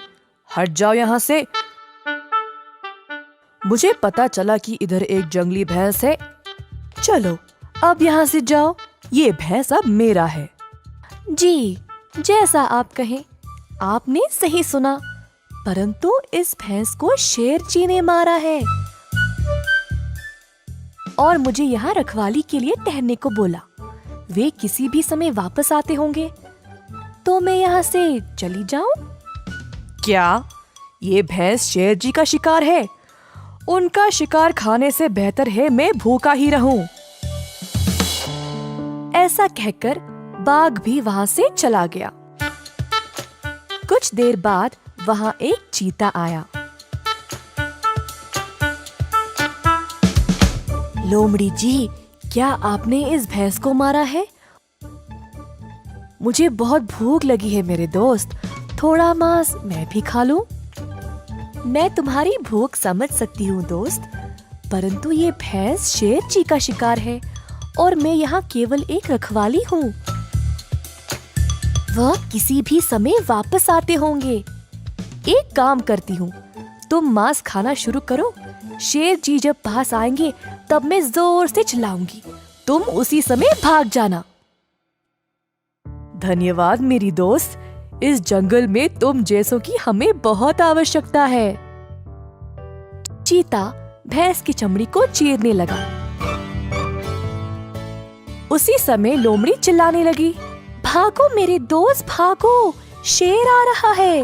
हट जाओ यहाँ से। मुझे पता चला कि इधर एक जंगली भैंस है। चलो अब यहाँ से जाओ, ये भैंस अब मेरा है। जी, जैसा आप कहें। आपने सही सुना, परंतु इस भैंस को शेर जी ने मारा है और मुझे यहाँ रखवाली के लिए ठहरने को बोला। वे किसी भी समय वापस आते होंगे, तो मैं यहाँ से चली जाऊं? क्या ये भैंस शेर जी का शिकार है? उनका शिकार खाने से बेहतर है मैं भूखा ही रहूं। ऐसा कहकर बाघ भी वहाँ से चला गया। कुछ देर बाद वहाँ एक चीता आया। लोमड़ी जी, क्या आपने इस भैंस को मारा है? मुझे बहुत भूख लगी है मेरे दोस्त, थोड़ा मांस मैं भी खा लूं? मैं तुम्हारी भूख समझ सकती हूँ दोस्त, परंतु ये भैंस शेर जी का शिकार है और मैं यहाँ केवल एक रखवाली हूँ। वह किसी भी समय वापस आते होंगे। एक काम करती हूँ, तुम मांस खाना शुरू करो। शेर जी जब पास आएंगे तब मैं जोर से चिल्लाऊंगी, तुम उसी समय भाग जाना। धन्यवाद मेरी दोस्त, इस जंगल में तुम जैसों की हमें बहुत आवश्यकता है। चीता भैंस की चमड़ी को चीरने लगा। उसी समय लोमड़ी चिल्लाने लगी, भागो मेरे दोस्त भागो, शेर आ रहा है।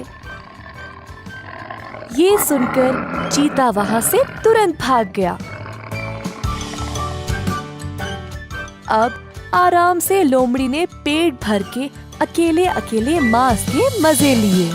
ये सुनकर चीता वहां से तुरंत भाग गया। अब आराम से लोमड़ी ने पेट भर के अकेले अकेले मांस के मजे लिए।